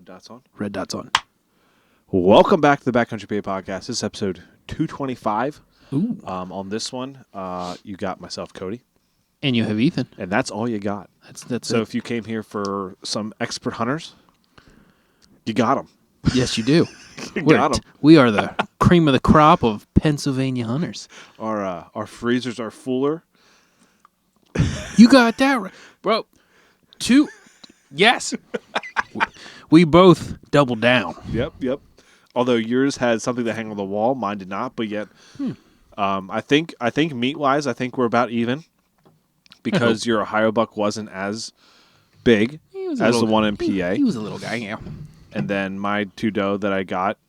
dots on. Red dots on. Welcome back to the Backcountry PA Podcast. This is episode 225. Ooh. On this one, you got myself, Cody. And you have Ethan. And that's all you got. That's so it. if you came here for some expert hunters, you got them. Yes, you do. You got them. We are the cream of the crop of Pennsylvania hunters. Our freezers are fuller. You got that right. Bro, yes. We both doubled down. Yep. Although yours had something to hang on the wall, mine did not. But yet, I think meat wise, I think we're about even because your Ohio buck wasn't as big as the one in PA. He was a little guy, yeah. And then my 2 doe that I got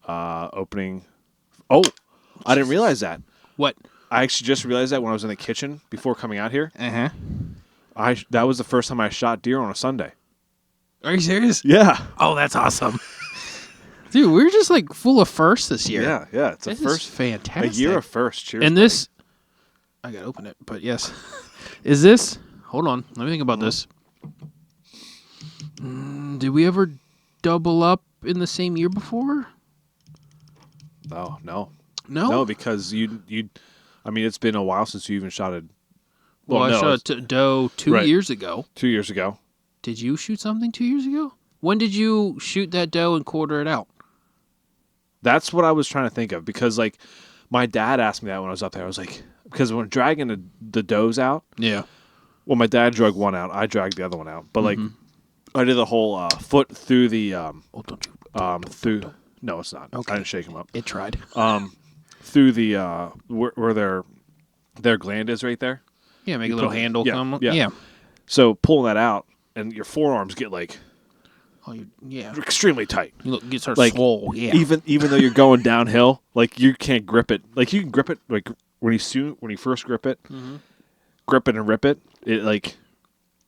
opening. Oh, I didn't realize that. What? I actually just realized that when I was in the kitchen before coming out here. Uh-huh. That was the first time I shot deer on a Sunday. Are you serious? Yeah. Oh, that's awesome. Dude, we're just like full of firsts this year. Yeah. It's this first. Is fantastic. A year of first. Cheers. And this, I gotta open it, but yes. Is this, hold on, let me think about this. Did we ever double up in the same year before? Oh, no. No? No, because you. I mean, it's been a while since you even shot a. Well, I shot a doe 2 years ago. 2 years ago. Did you shoot something 2 years ago? When did you shoot that doe and quarter it out? That's what I was trying to think of because, like, my dad asked me that when I was up there. I was like, because when dragging the does out. Yeah. Well, my dad dragged one out. I dragged the other one out. But, like, I did the whole foot through the. Through. No, it's not. Okay. I didn't shake him up. It tried. Through the. Where their gland is right there. Yeah, make a little handle come. Yeah. So pulling that out, and your forearms get like, extremely tight. You start like swole. Yeah. Even though you're going downhill, like you can't grip it. Like you can grip it, like when you first grip it, grip it and rip it. It like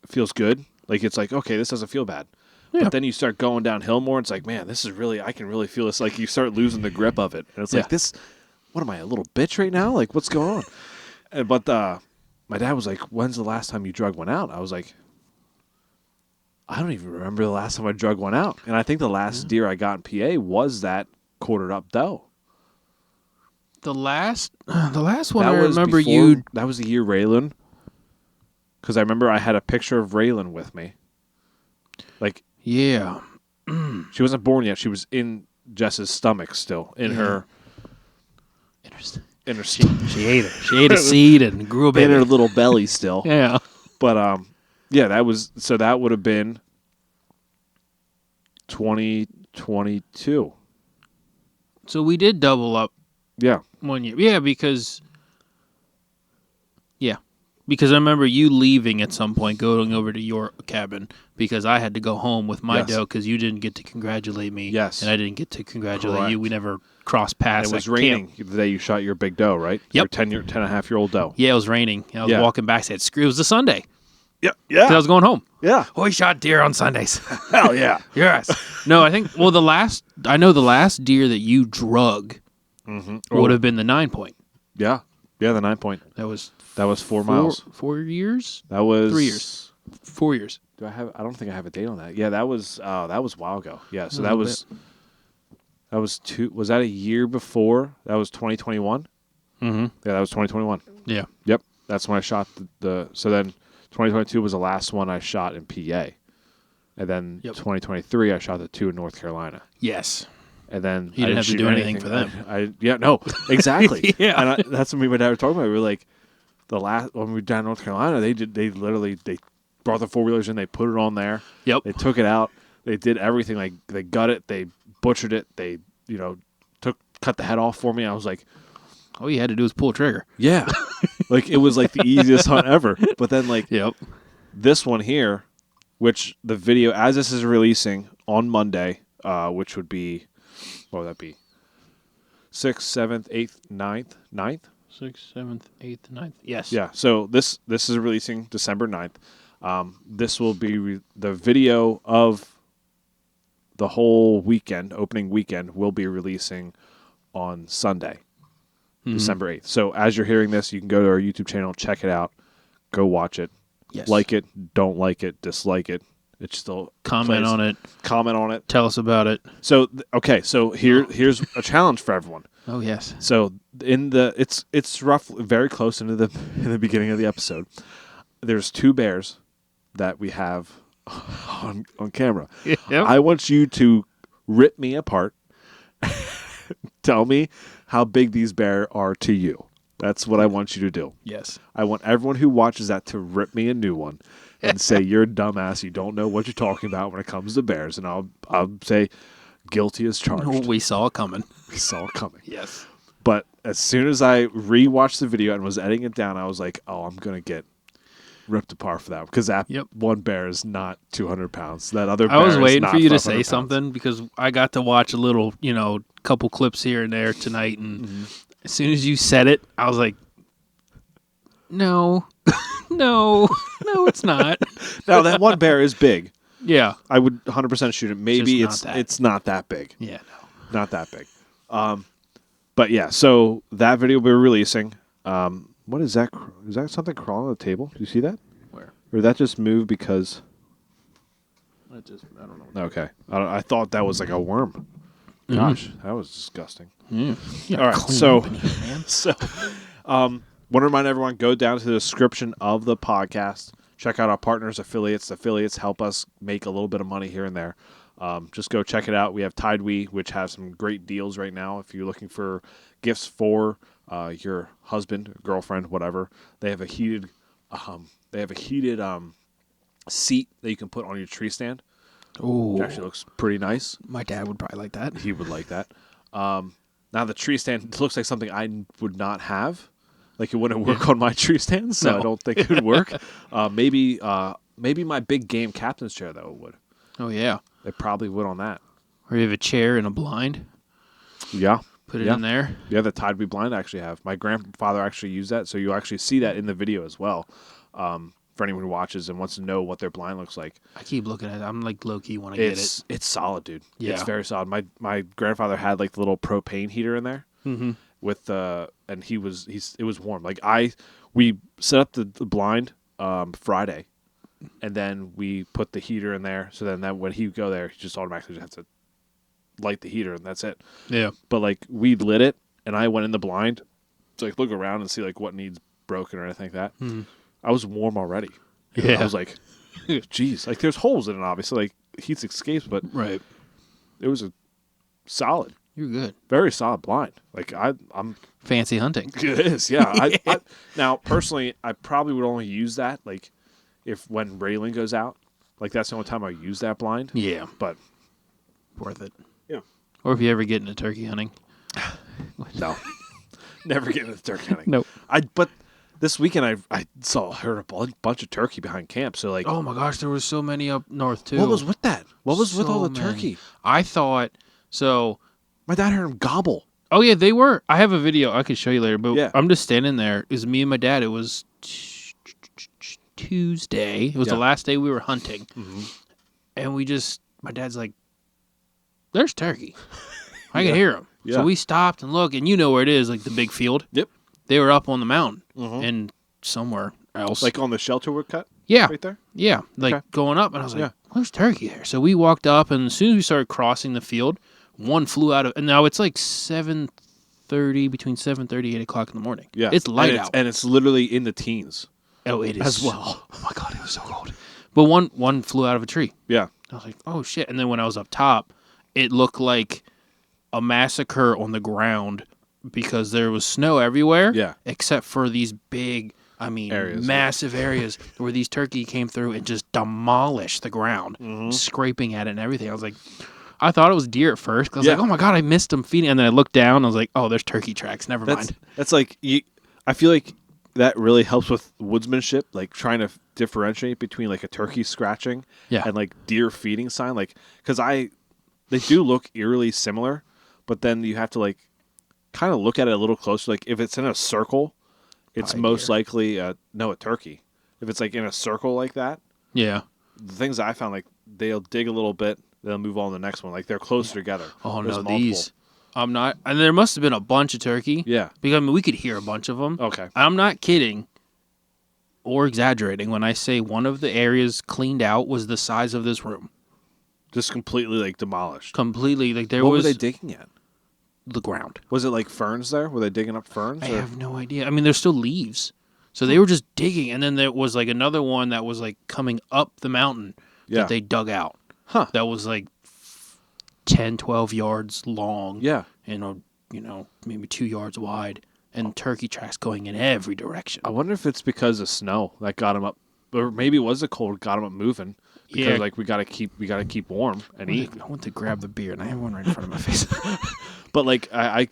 feels good. Like it's like okay, this doesn't feel bad. Yeah. But then you start going downhill more. It's like man, this is really I can really feel this. Like you start losing the grip of it, and it's like this. What am I, a little bitch right now? Like what's going on? But my dad was like, when's the last time you drug one out? I was like, I don't even remember the last time I drug one out. And I think the last deer I got in PA was that quartered up doe. The last one I remember you... That was the year Raylan. Because I remember I had a picture of Raylan with me. Like... Yeah. She wasn't born yet. She was in Jess's stomach still. In her... Interesting. She ate her. She ate a seed and grew a baby. In her little belly still. Yeah. But, that would have been 2022. So we did double up. Yeah. 1 year. Yeah, because I remember you leaving at some point, going over to your cabin, because I had to go home with my doe because you didn't get to congratulate me. Yes. And I didn't get to congratulate you. We never crossed paths. And it was raining the day you shot your big doe, right? Yep. Your 10-and-a-half-year-old doe. Yeah, it was raining. I was walking back, said, screw, it was a Sunday. Yeah. I was going home. Yeah. Oh, we shot deer on Sundays. Hell yeah. Yes. No, I think, the last deer that you drug would have been the 9-point. Yeah. Yeah, the 9-point. That was 4 miles. 4 years? That was 3 years. 4 years. I don't think I have a date on that. Yeah, that was a while ago. Yeah, so that was that a year before? That was 2021? Mm-hmm. Yeah, that was 2021. Yeah. Yep. That's when I shot so then 2022 was the last one I shot in PA. And then 2023 I shot the 2 in North Carolina. Yes. And then you didn't have to do anything for them. No, exactly. Yeah. And that's what me and my dad were talking about. We were like, when we were down in North Carolina, they literally brought the 4-wheelers in, they put it on there. Yep. They took it out. They did everything. Like they gut it, they butchered it, they cut the head off for me. I was like, all you had to do was pull a trigger. yeah. Like it was like the easiest hunt ever. But then this one here, which the video as this is releasing on Monday, which would be what would that be? 6th, 7th, 8th, 9th? 9th? 6th, 7th, 8th, 9th. Yes. Yeah. So this is releasing December 9th. This will be the video of the whole weekend, opening weekend, will be releasing on Sunday, December 8th. So as you're hearing this, you can go to our YouTube channel, check it out, go watch it. Yes. Like it, don't like it, dislike it. It still comment plays. on it. Comment on it. Tell us about it. So here's a challenge for everyone. Oh yes. So it's roughly very close in the beginning of the episode. There's 2 bears that we have on camera. Yep. I want you to rip me apart. Tell me how big these bears are to you. That's what I want you to do. Yes. I want everyone who watches that to rip me a new one and say you're a dumbass. You don't know what you're talking about when it comes to bears, and I'll say guilty as charged. We saw it coming. We saw it coming. Yes. But as soon as I rewatched the video and was editing it down, I was like, oh, I'm gonna get ripped apart for that because that one bear is not 200 pounds. That other bear I was waiting is for you to not say 500 pounds. something because I got to watch a little, couple clips here and there tonight, and as soon as you said it, I was like, no, no, it's not. Now that one bear is big. Yeah, I would 100% shoot it. Maybe it's not that big. Yeah, no, Not that big. But yeah, so that video we're releasing. What is that? Is that something crawling on the table? Do you see that? Where? Or did that just move because? I don't know. Okay, I thought that was like a worm. Gosh, that was disgusting. Yeah. All right, so want to remind everyone, go down to the description of the podcast. Check out our partners, affiliates. Affiliates help us make a little bit of money here and there. Just go check it out. We have Tidewee, which has some great deals right now. If you're looking for gifts for your husband, girlfriend, whatever, they have a heated seat that you can put on your tree stand. Oh, It actually looks pretty nice. my dad would probably like that. He would like that. Now the tree stand looks like something I would not have. Like it wouldn't work on my tree stand, so I don't think it would work. Maybe my big game captain's chair though would. Oh yeah, It probably would on that. or you have a chair and a blind. Yeah. Put it in there. Yeah, the Tidewee blind I actually have. My grandfather actually used that, so you actually see that in the video as well. For anyone who watches and wants to know what their blind looks like. I keep looking at it. I'm like low key when I get it. It's solid, dude. Yeah. It's very solid. My grandfather had like the little propane heater in there. Mm-hmm. With and it was warm. Like we set up the blind Friday, and then we put the heater in there. So then when he would go there, he just automatically just has to light the heater, and that's it. Yeah. But like we lit it, and I went in the blind to like look around and see like what needs broken or anything like that. Mm-hmm. I was warm already. Yeah. I was like, geez, like there's holes in it, obviously, like heat escapes, but Right. it was a solid, You're good. very solid blind. Like I'm. Fancy hunting. It is, yeah. I now personally, I probably would only use that like if when railing goes out, like that's the only time I use that blind. Yeah. But Worth it. yeah, Or if you ever get into turkey hunting. no, never get into turkey hunting. Nope. But this weekend I heard a bunch of turkey behind camp. So like, Oh my gosh, there was so many up north too. what was with that? What was with all the So many. turkey? I thought so. My dad heard him gobble. Oh yeah, they were. I have a video I could show you later, but Yeah. I'm just standing there. It was me and my dad. It was Tuesday. It was the last day we were hunting, and my dad's like, "There's turkey." I could hear him. Yeah. So we stopped and looked, and you know where it is, like the big field. Yep. They were up on the mountain and somewhere else. Like on the shelter wood cut. yeah, Right there. yeah, like Okay. going up, and I was like, Yeah. "There's turkey there." So we walked up, and as soon as we started crossing the field, one flew out of. And now it's like 7:30, between 7:30 and 8 o'clock in the morning. Yeah, It's light and out. and it's literally in the teens Oh, it is as well. Oh my god, it was so cold. But one flew out of a tree. Yeah. I was like, oh shit! And then when I was up top, it looked like a massacre on the ground because there was snow everywhere. Yeah. Except for these big, Areas, massive areas where these turkey came through and just demolished the ground, scraping at it and everything. I was like, I thought it was deer at first. 'Cause I was Yeah. like, oh my god, I missed them feeding. And then I looked down. And I was like, oh, there's turkey tracks. Never mind. That's like I feel like that really helps with woodsmanship, like trying to differentiate between like a turkey scratching and like deer feeding sign, like because they do look eerily similar, but then you have to like kind of look at it a little closer. Like if it's in a circle, it's Probably most deer. likely a turkey. If it's like in a circle like that, Yeah. the things I found, like they'll dig a little bit, they'll move on to the next one. Like they're closer together. Oh There's no, multiple. these. I'm not. And there must have been a bunch of turkey. Yeah. Because we could hear a bunch of them. Okay. I'm not kidding. or exaggerating when I say one of the areas cleaned out was the size of this room. Just completely like demolished. Completely, like there What was were they digging at? the ground. Was it like ferns there? Were they digging up ferns? I or? have no idea. I mean, there's still leaves. So they were just digging, and then there was like another one that was like coming up the mountain Yeah. that they dug out. Huh. That was like 10, 12 yards long. Yeah. And, maybe 2 yards wide. And turkey tracks going in every direction. I wonder if it's because of snow that got them up, or maybe it was the cold got them up moving. Because like we gotta keep warm and eat. I went to grab the beer, and I have one right in front of my face. But like I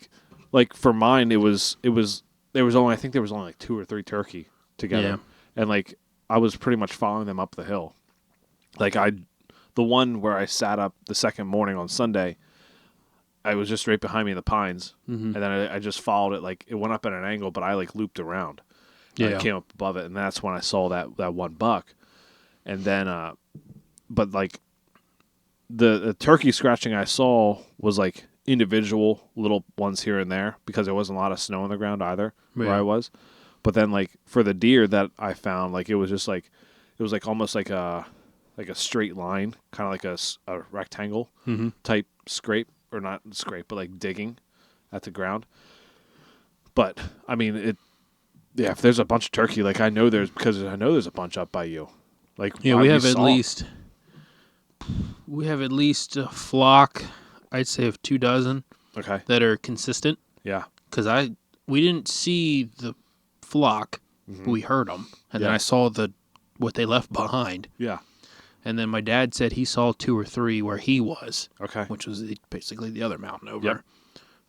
like for mine, I think there was only like 2 or 3 turkey together, Yeah. and like I was pretty much following them up the hill. Like the one where I sat up the second morning on Sunday, I was just right behind me in the pines, and then I just followed it. Like it went up at an angle, but I like looped around. And I came up above it, and that's when I saw that one buck, and then but like the turkey scratching I saw was like individual little ones here and there because there wasn't a lot of snow on the ground either where I was. But then like for the deer that I found, like it was just like it was like almost like a straight line, kind of like a rectangle type scrape, or not scrape, but like digging at the ground. But I mean if there's a bunch of turkey, like I know there's a bunch up by you. Like we have at least a flock, I'd say, of 2 dozen. Okay. That are consistent. Yeah. Because we didn't see the flock, but we heard them, and then I saw what they left behind. Yeah. And then my dad said he saw 2 or 3 where he was. Okay. Which was basically the other mountain over. Yep.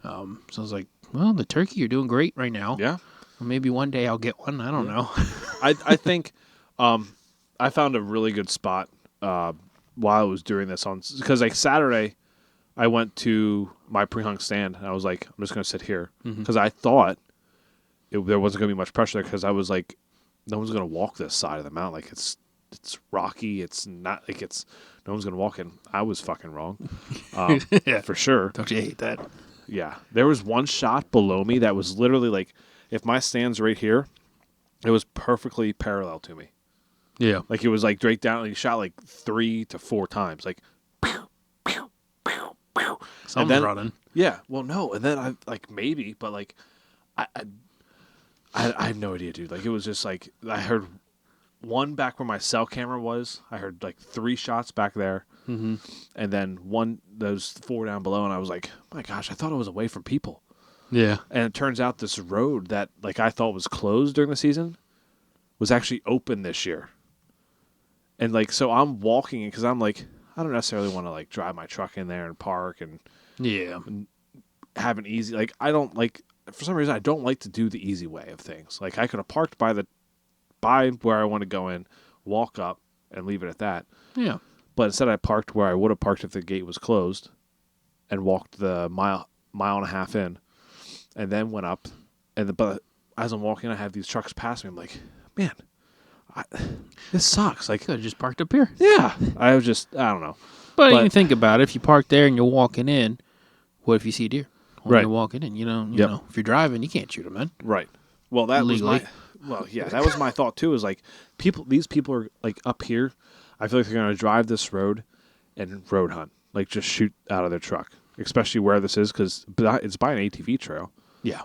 So I was like, well, the turkey, you're doing great right now. Yeah. Well, maybe one day I'll get one. I don't know. I think I found a really good spot while I was doing this because like Saturday I went to my pre-hung stand and I was like, I'm just going to sit here because I thought there wasn't going to be much pressure there because I was like, no one's going to walk this side of the mountain. Like it's rocky. It's not like no one's going to walk in. I was fucking wrong. Yeah. For sure. Don't you hate that? Yeah. There was one shot below me that was literally like, if my stand's right here, it was perfectly parallel to me. Yeah. Like it was like straight down. He shot like 3 to 4 times. Like, pew, pew, pew, pew. Someone's running. Yeah. Well, no. And then I like maybe, but like, I had no idea, dude. Like it was just like I heard one back where my cell camera was. I heard like 3 shots back there, and then those 4 down below. And I was like, my gosh, I thought I was away from people. Yeah. And it turns out this road that like I thought was closed during the season was actually open this year. And like, so I'm walking because I'm like, I don't necessarily want to like drive my truck in there and park and have an easy, like, I don't like, for some reason, I don't like to do the easy way of things. Like I could have parked by where I want to go in, walk up and leave it at that. Yeah. But instead I parked where I would have parked if the gate was closed and walked the mile and a half in and then went up. But as I'm walking, I have these trucks pass me. I'm like, man, this sucks. Like, could have just parked up here. Yeah. I don't know. But you think about it. If you park there and you're walking in, what if you see a deer? When you're walking in, you know, if you're driving, you can't shoot them, man. Right. Well, that Legally. that was my thought too. Is like these people are like up here. I feel like they're going to drive this road and road hunt, like just shoot out of their truck, especially where this is because it's by an ATV trail. Yeah.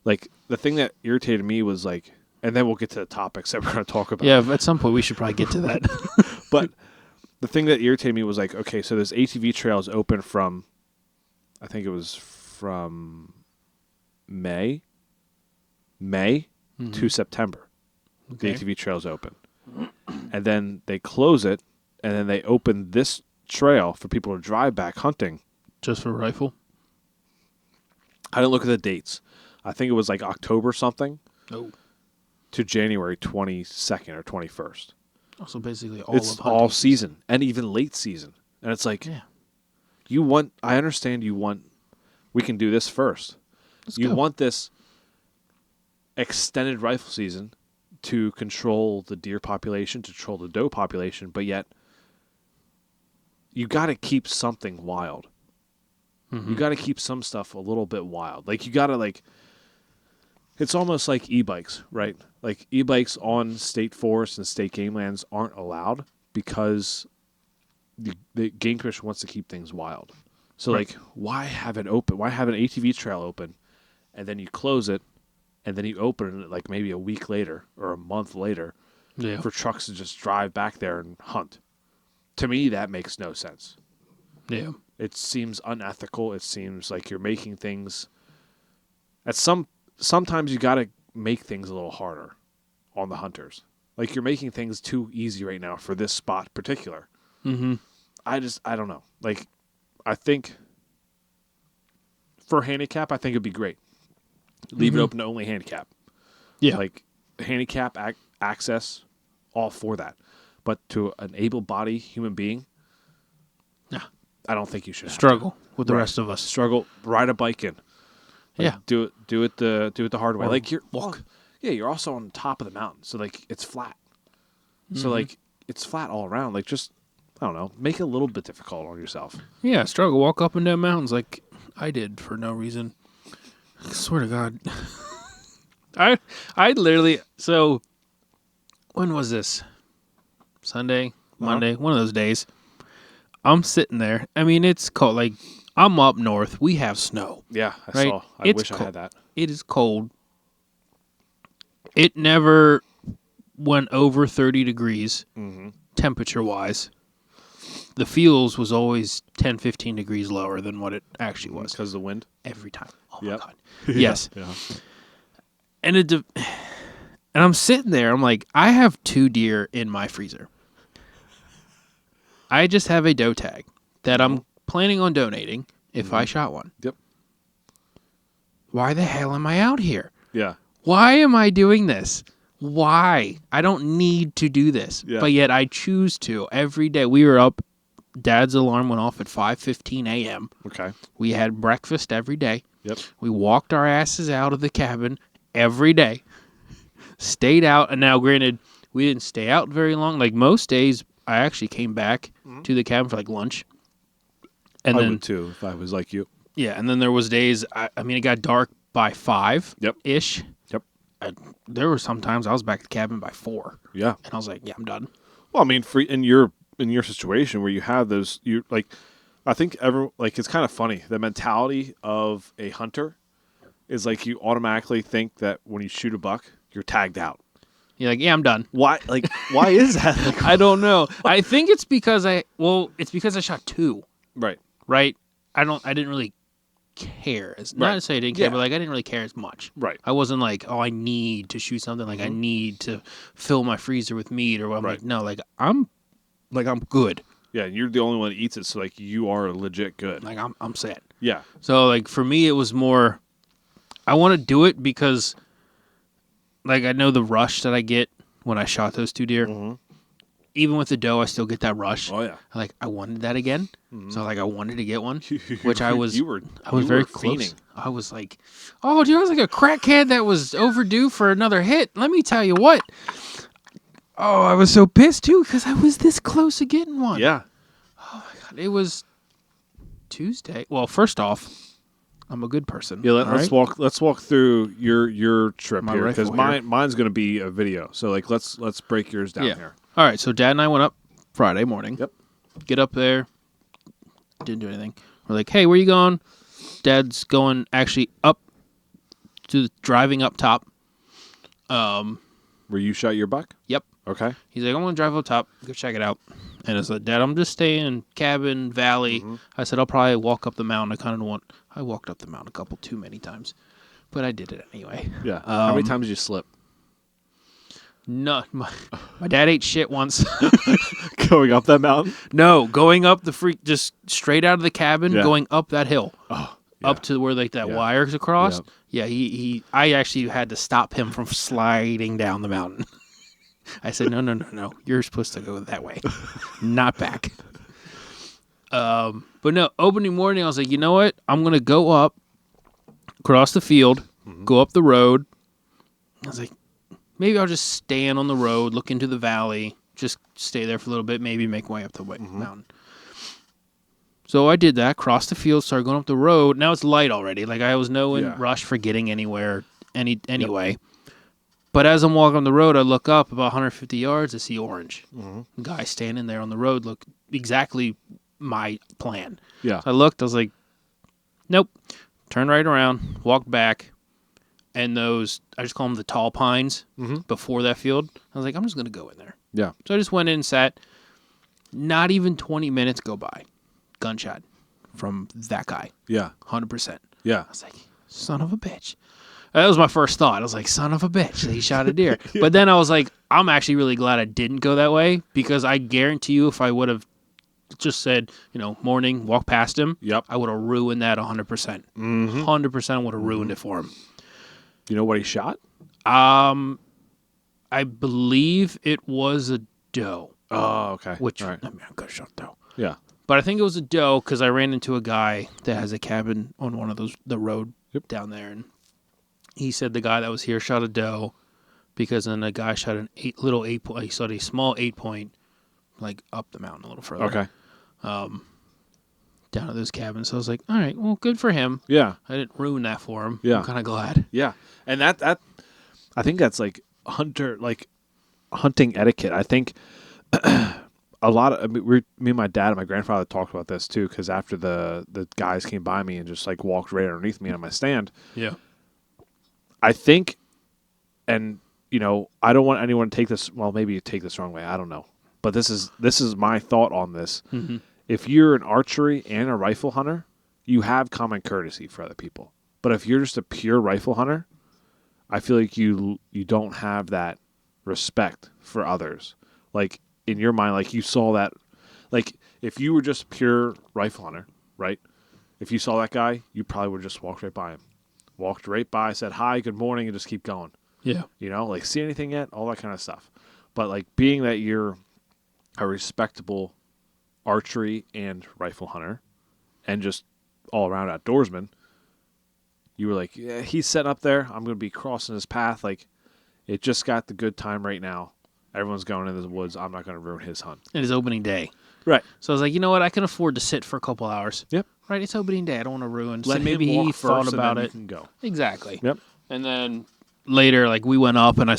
Like the thing that irritated me was like, and then we'll get to the topics that we're going to talk about. Yeah, at some point we should probably get to that. But the thing that irritated me was like, okay, so this ATV trail is open from, I think it was from May to September. Okay. The ATV trail is open. And then they close it, and then they open this trail for people to drive back hunting. Just for rifle? I didn't look at the dates. I think it was like October something. Oh. To January 22nd or 21st. So basically it's all season and even late season. And it's like, I understand we can do this first. Let's go. Want this extended rifle season to control the deer population, to control the doe population, but yet you got to keep something wild. Mm-hmm. You got to keep some stuff a little bit wild. Like you got to like, It's almost like e-bikes, right? Like e-bikes on state forests and state game lands aren't allowed because the Game Commission wants to keep things wild. So, Right. like, why have it open? Why have an ATV trail open, and then you close it, and then you open it like maybe a week later or a month later Yeah. for trucks to just drive back there and hunt? To me, that makes no sense. Yeah. It seems unethical. It seems like you're making things. Sometimes you got to make things a little harder on the hunters. Like, you're making things too easy right now for this spot particular. Mm-hmm. I don't know. Like, I think for handicap, I think it'd be great. Leave it open to only handicap. Yeah. Like, handicap access, all for that. But to an able-bodied human being, Yeah. I don't think you should have Struggle with the Right. rest of us. struggle. Ride a bike in. Like, Yeah. do it the hard way. Or Like, you're walk. Yeah, you're also on top of the mountain, so like it's flat. So like it's flat all around. Like, just, I don't know, make it a little bit difficult on yourself. Yeah, struggle. Walk up and down mountains like I did for no reason. I swear to God. I literally, so when was this? Sunday, Monday, one of those days. I'm sitting there. I mean, it's cold. Like, I'm up north. We have snow. Yeah, I Right? saw. I It's wish I cold. had that. It is cold. It never went over 30 degrees temperature-wise. The feels was always 10, 15 degrees lower than what it actually was. Because of the wind. Every time. Oh, my Yep. God. Yes. Yeah. And and I'm sitting there. I'm like, I have 2 deer in my freezer. I just have a doe tag that I'm planning on donating if I shot one. Yep. Why the hell am I out here? Yeah. Why am I doing this? Why? I don't need to do this. Yeah. But yet I choose to every day. We were up. Dad's alarm went off at 5:15 a.m. Okay. We had breakfast every day. Yep. We walked our asses out of the cabin every day. Stayed out. And now, granted, we didn't stay out very long. Like, most days, I actually came back to the cabin for, like, lunch. And I then, would too if I was like you. yeah, and then there was days, I mean, it got dark by 5-ish. Yep. Yep. There were some times I was back at the cabin by 4. Yeah. And I was like, yeah, I'm done. Well, I mean, in your situation where you have those, you like, I think it's kind of funny. The mentality of a hunter is like you automatically think that when you shoot a buck, you're tagged out. You're like, yeah, I'm done. Why? Like, why is that? Like, I don't know. I think it's because I shot 2. right. Right? I didn't really care. Not Right. to say I didn't care, Yeah. but like I didn't really care as much. Right. I wasn't like, oh, I need to shoot something. Like I need to fill my freezer with meat, or I'm Right. like, no, I'm good. Yeah, and you're the only one that eats it, so like you are legit good. Like I'm set. Yeah. So like for me, it was more, I want to do it because, like, I know the rush that I get when I shot those 2 deer. Even with the doe, I still get that rush. Oh yeah. Like I wanted that again, so like I wanted to get one, which I was. You were very close. fiending. I was like, oh, dude, I was like a crackhead that was overdue for another hit. Let me tell you what. Oh, I was so pissed too because I was this close to getting one. Yeah. God, it was Tuesday. Well, first off, I'm a good person. Yeah. all Let's right? walk through your trip My here because rifle here. mine's going to be a video. So like let's break yours down Yeah. here. All right, so Dad and I went up Friday morning. Yep. Get up there. Didn't do anything. We're like, hey, where you going? Dad's going actually up to driving up top. Where you shot your buck? Yep. Okay. He's like, I'm going to drive up top. Go check it out. And I said, Dad, I'm just staying in cabin, valley. I said, I'll probably walk up the mountain. I walked up the mountain too many times. But I did it anyway. Yeah. How many times did you slip? No, my dad ate shit once. Going up that mountain? No, going up just straight out of the cabin, Yeah. going up that hill. Oh. Up to where like that Yeah. wire's across. Yeah. Yeah, I actually had to stop him from sliding down the mountain. I said, no. You're supposed to go that way, not back. But no, opening morning, I was like, you know what? I'm going to go up, cross the field, go up the road. I was like, maybe I'll just stand on the road, look into the valley, just stay there for a little bit, maybe make my way up the mountain. So I did that, crossed the field, started going up the road. Now it's light already. Like I was no Yeah. rush for getting anywhere anyway. But as I'm walking on the road, I look up about 150 yards. I see orange. The guy standing there on the road looked exactly my plan. Yeah. So I looked. I was like, nope. Turned right around, walked back, and those, I just call them the tall pines before that field. I was like, I'm just going to go in there. Yeah. So I just went in and sat. Not even 20 minutes go by. Gunshot from that guy. Yeah. 100%. Yeah. I was like, son of a bitch. That was my first thought. I was like, son of a bitch. He shot a deer. But then I was like, I'm actually really glad I didn't go that way because I guarantee you if I would have just said, morning, walk past him, I would have ruined that 100%. 100% would have ruined it for him. You know what he shot? I believe it was a doe. Oh, okay. Which, right. I could have shot doe. Yeah. But I think it was a doe because I ran into a guy that has a cabin on one of the road down there. And he said the guy that was here shot a doe because then the guy shot an little 8-point. He shot a small 8-point, like up the mountain a little further. Okay. Down at those cabins. So I was like, all right, well, good for him. Yeah. I didn't ruin that for him. Yeah. I'm kind of glad. Yeah. And that I think that's like hunting etiquette. I think a lot of me and my dad and my grandfather talked about this too because after the guys came by me and just like walked right underneath me on my stand. Yeah. I think, and I don't want anyone to take this. Well, maybe you take this the wrong way. I don't know, but this is my thought on this. Mm-hmm. If you're an archery and a rifle hunter, you have common courtesy for other people. But if you're just a pure rifle hunter, I feel like you don't have that respect for others. Like in your mind, like you saw that, like if you were just a pure rifle hunter, right? If you saw that guy, you probably would just walk right by him. Walked right by, said hi, good morning, and just keep going. Yeah. Like see anything yet? All that kind of stuff. But like being that you're a respectable archery and rifle hunter and just all around outdoorsman, you were like, yeah, he's setting up there. I'm going to be crossing his path. Like it just got the good time right now. Everyone's going into the woods. I'm not going to ruin his hunt. It is opening day. Right. So I was like, you know what? I can afford to sit for a couple hours. Yep. Right. It's opening day. I don't want to ruin. Let so maybe him he walk thought first about and then it. You can go. Exactly. Yep. And then later, like we went up and I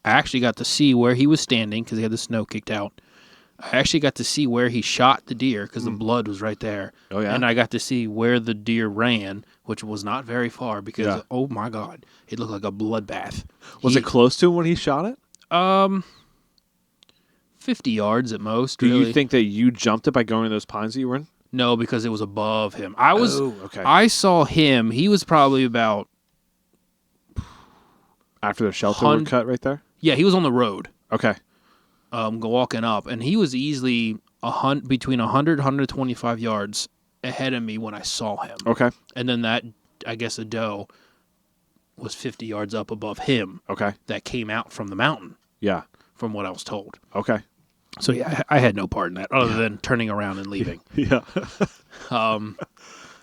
actually got to see where he was standing because he had the snow kicked out. I actually got to see where he shot the deer because the blood was right there. Oh, yeah? And I got to see where the deer ran, which was not very far because, oh, my God, it looked like a bloodbath. Was it close to him when he shot it? 50 yards at most, Do really. you think that you jumped it by going to those pines that you were in? No, because it was above him. Okay. I saw him. He was probably about... After the shelter were cut right there? Yeah, he was on the road. Okay. Walking up, and he was easily between 100 125 yards ahead of me when I saw him. Okay. And then that, I guess, a doe was 50 yards up above him. Okay. That came out from the mountain. Yeah. From what I was told. Okay. So yeah, I had no part in that other than turning around and leaving. Yeah. And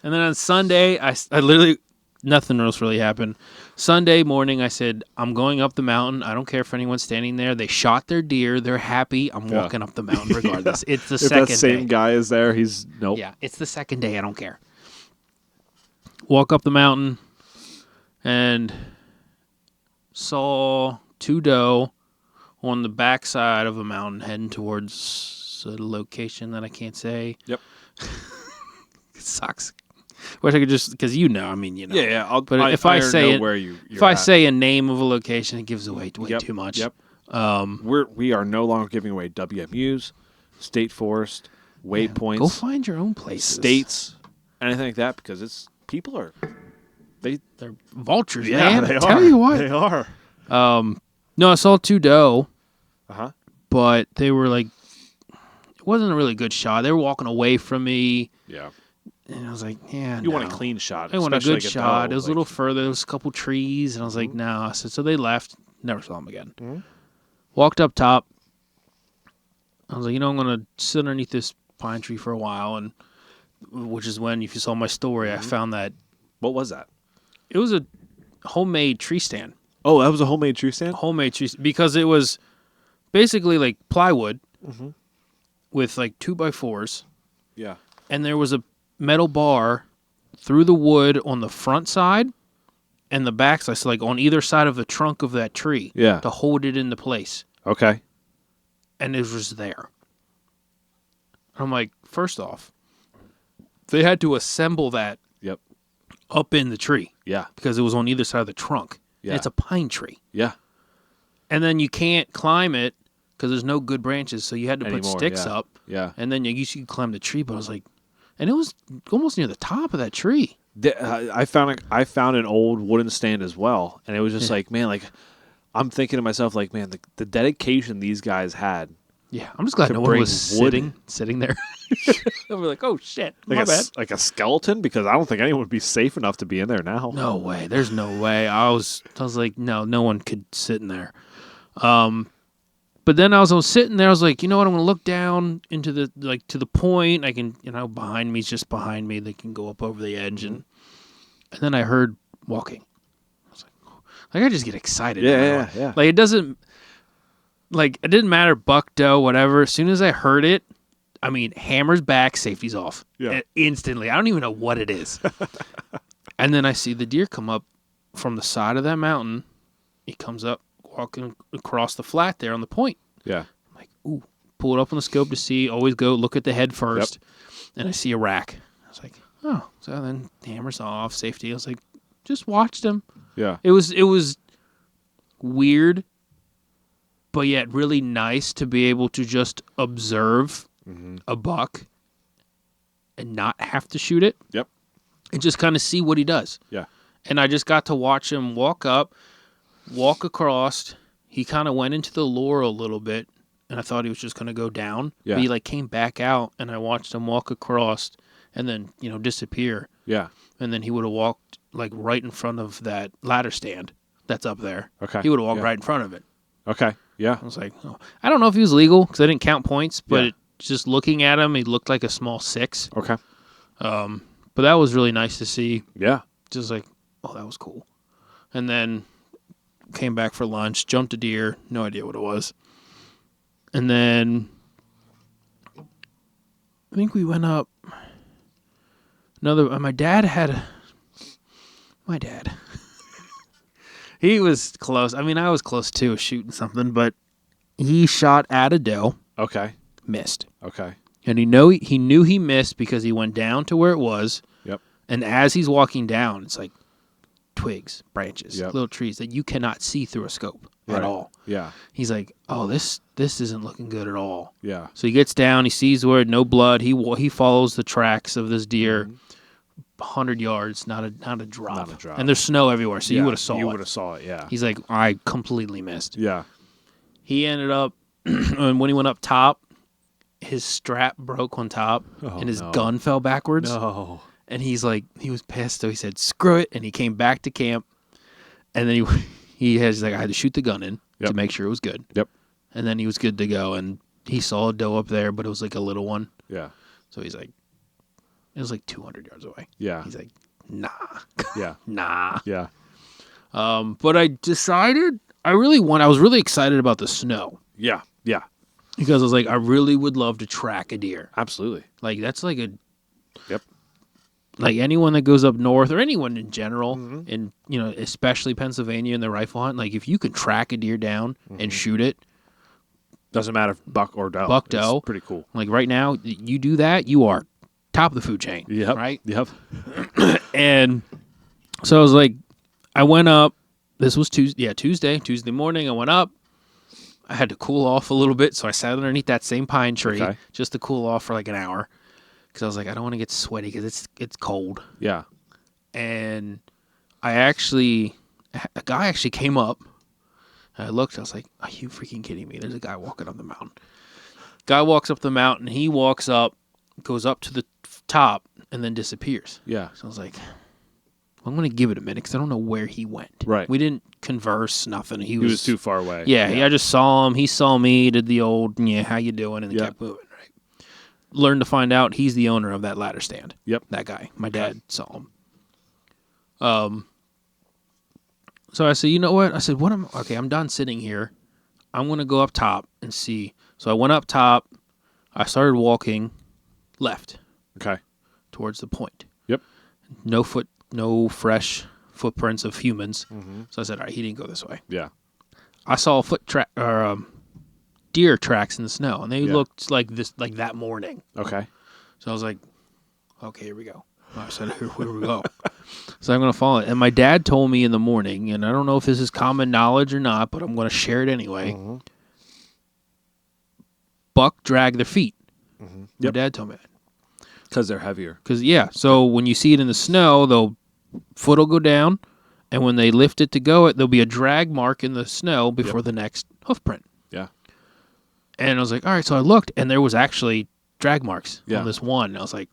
then on Sunday, I literally. Nothing else really happened. Sunday morning, I said, I'm going up the mountain. I don't care if anyone's standing there. They shot their deer. They're happy. I'm walking up the mountain regardless. It's the second day. If that same guy is there, he's... Nope. Yeah, it's the second day. I don't care. Walk up the mountain and saw two doe on the backside of a mountain heading towards a location that I can't say. Yep. It sucks. Wish I could just, because Yeah. But if I say know where I say a name of a location, it gives away way too much. Yep. We are no longer giving away WMUs, state forest, waypoints. Go find your own places. States, anything like that, because people are they're vultures. Yeah, man. they are. Tell you what, they are. No, I saw two doe. But they were like, it wasn't a really good shot. They were walking away from me. Yeah. And I was like, yeah, You want a clean shot. I want a good like shot. Doe, it was a little further. There was a couple trees. And I was like, no. I said, so they left. Never saw them again. Mm-hmm. Walked up top. I was like, I'm going to sit underneath this pine tree for a while. And which is when, if you saw my story, I found that. What was that? It was a homemade tree stand. Oh, that was a homemade tree stand? Homemade tree stand. Because it was basically like plywood with like 2x4s. Yeah. And there was a metal bar through the wood on the front side and the backside, so like on either side of the trunk of that tree, Yeah. to hold it into place. Okay. And it was just there. I'm like, first off, they had to assemble that Yep. up in the tree Yeah. because it was on either side of the trunk. Yeah. And it's a pine tree. Yeah. And then you can't climb it because there's no good branches, so you had to put sticks up. Yeah. And then you could climb the tree, but I was like, and it was almost near the top of that tree. I found an old wooden stand as well, and it was just like, man, like I'm thinking to myself, like, man, the dedication these guys had. Yeah, I'm just glad no one was sitting there. I'm like, oh shit, my bad. Like a skeleton, because I don't think anyone would be safe enough to be in there now. No way. There's no way. I was like, no one could sit in there. But then I was sitting there. I was like, you know what? I'm gonna look down into to the point. I can, behind me, just behind me. They can go up over the edge, and then I heard walking. I was like I just get excited. Yeah. Like it doesn't. Like, it didn't matter, buck, doe, whatever. As soon as I heard it, I mean, hammer's back, safety's off. Yeah. Instantly. I don't even know what it is. And then I see the deer come up from the side of that mountain. He comes up, walking across the flat there on the point. Yeah. I'm like, ooh, pull it up on the scope to see. Always go look at the head first. Yep. And I see a rack. I was like, oh. So then the hammer's off, safety. I was like, just watched him. Yeah. It was weird, but yet really nice to be able to just observe a buck and not have to shoot it. Yep. And just kind of see what he does. Yeah. And I just got to watch him walk up, walk across. He kind of went into the lure a little bit, and I thought he was just going to go down. Yeah. But he came back out, and I watched him walk across and then, disappear. Yeah. And then he would have walked right in front of that ladder stand that's up there. Okay. He would have walked right in front of it. Okay. Yeah. I was like, oh. I don't know if he was legal because I didn't count points, but just looking at him, he looked like a small 6. Okay. But that was really nice to see. Yeah. Just like, oh, that was cool. And then came back for lunch, jumped a deer, no idea what it was. And then I think we went up my dad. He was close. I mean, I was close too, shooting something, but he shot at a doe. Okay. Missed. Okay. And he knew he missed because he went down to where it was. Yep. And as he's walking down, it's like twigs, branches, Yep. little trees that you cannot see through a scope at all. Yeah. He's like, oh, this isn't looking good at all. Yeah. So he gets down, he sees where no blood. He follows the tracks of this deer. 100 yards, not a drop. Not a drop. And there's snow everywhere, so you would have saw it. You would have saw it, yeah. He's like, I completely missed. Yeah. He ended up, and when he went up top, his strap broke on top, and his gun fell backwards. No. And he's like, he was pissed, so he said, screw it, and he came back to camp, and then he's like, I had to shoot the gun in to make sure it was good. Yep. And then he was good to go, and he saw a doe up there, but it was like a little one. Yeah. So he's like, it was like 200 yards away. Yeah. He's like, nah. Yeah. Nah. Yeah. But I decided I was really excited about the snow. Yeah. Yeah. Because I was like, I really would love to track a deer. Absolutely. Like, that's like a... Yep. Like, anyone that goes up north, or anyone in general, in, especially Pennsylvania in the rifle hunt, like, if you can track a deer down and shoot it... Doesn't matter if buck or doe. Buck, doe. It's pretty cool. Like, right now, you do that, you are top of the food chain. Yep. Right? Yep. And so I was like, I went up. This was Tuesday morning. I went up. I had to cool off a little bit, so I sat underneath that same pine tree just to cool off for like an hour. Because I was like, I don't want to get sweaty because it's cold. Yeah. And a guy actually came up. And I looked. I was like, are you freaking kidding me? There's a guy walking up the mountain. Guy walks up the mountain. He walks up, goes up to the top, and then disappears. Yeah. So I was like, I'm going to give it a minute because I don't know where he went. Right. We didn't converse, nothing. He was too far away. Yeah, I just saw him. He saw me, did the old, how you doing, and kept moving, right? Learned to find out he's the owner of that ladder stand. Yep. That guy. My dad saw him. So I said, you know what? I said, I'm done sitting here. I'm going to go up top and see. So I went up top. I started walking left. Okay. Towards the point. Yep. No fresh footprints of humans. Mm-hmm. So I said, all right, he didn't go this way. Yeah. I saw deer tracks in the snow, and they Yeah. looked like that morning. Okay. So I was like, okay, here we go. I said, here we go. So I'm going to follow it. And my dad told me in the morning, and I don't know if this is common knowledge or not, but I'm going to share it anyway. Mm-hmm. Buck drag their feet. Mm-hmm. My dad told me that. Because they're heavier. So when you see it in the snow, foot will go down, and when they lift it to go, there'll be a drag mark in the snow before the next hoof print. Yeah. And I was like, all right, so I looked, and there was actually drag marks on this one. And I was like,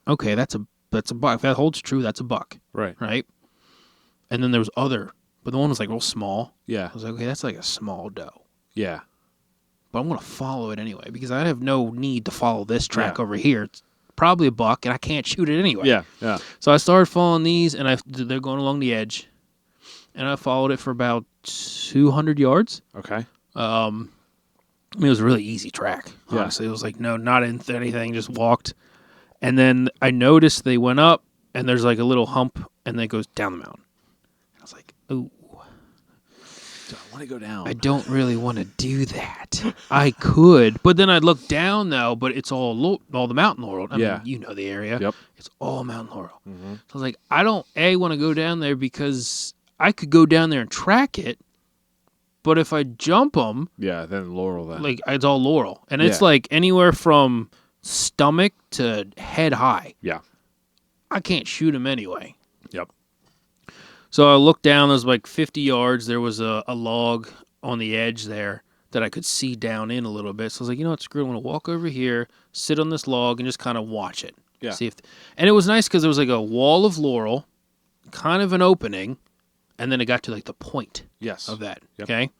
okay, that's a buck. If that holds true, that's a buck. Right. Right? And then there was but the one was like real small. Yeah. I was like, okay, that's like a small doe. Yeah. But I'm going to follow it anyway because I have no need to follow this track over here. It's probably a buck, and I can't shoot it anyway. Yeah. Yeah. So I started following these, and they're going along the edge. And I followed it for about 200 yards. Okay. It was a really easy track. Honestly, it was like not into anything, just walked. And then I noticed they went up, and there's like a little hump, and then it goes down the mountain. I was like, ooh. Do I want to go down? I don't really want to do that. I could, but then I'd look down though. But it's all the mountain laurel. I mean, you know the area. Yep. It's all mountain laurel. Mm-hmm. So I was like, I don't want to go down there because I could go down there and track it. But if I jump them, then laurel. Then like it's all laurel, and it's like anywhere from stomach to head high. Yeah. I can't shoot them anyway. Yep. So I looked down. There's like 50 yards. There was a log on the edge there that I could see down in a little bit. So I was like, you know what, screw it. I'm going to walk over here, sit on this log, and just kind of watch it. Yeah. See and it was nice because there was like a wall of laurel, kind of an opening, and then it got to like the point of that. Yep. Okay. And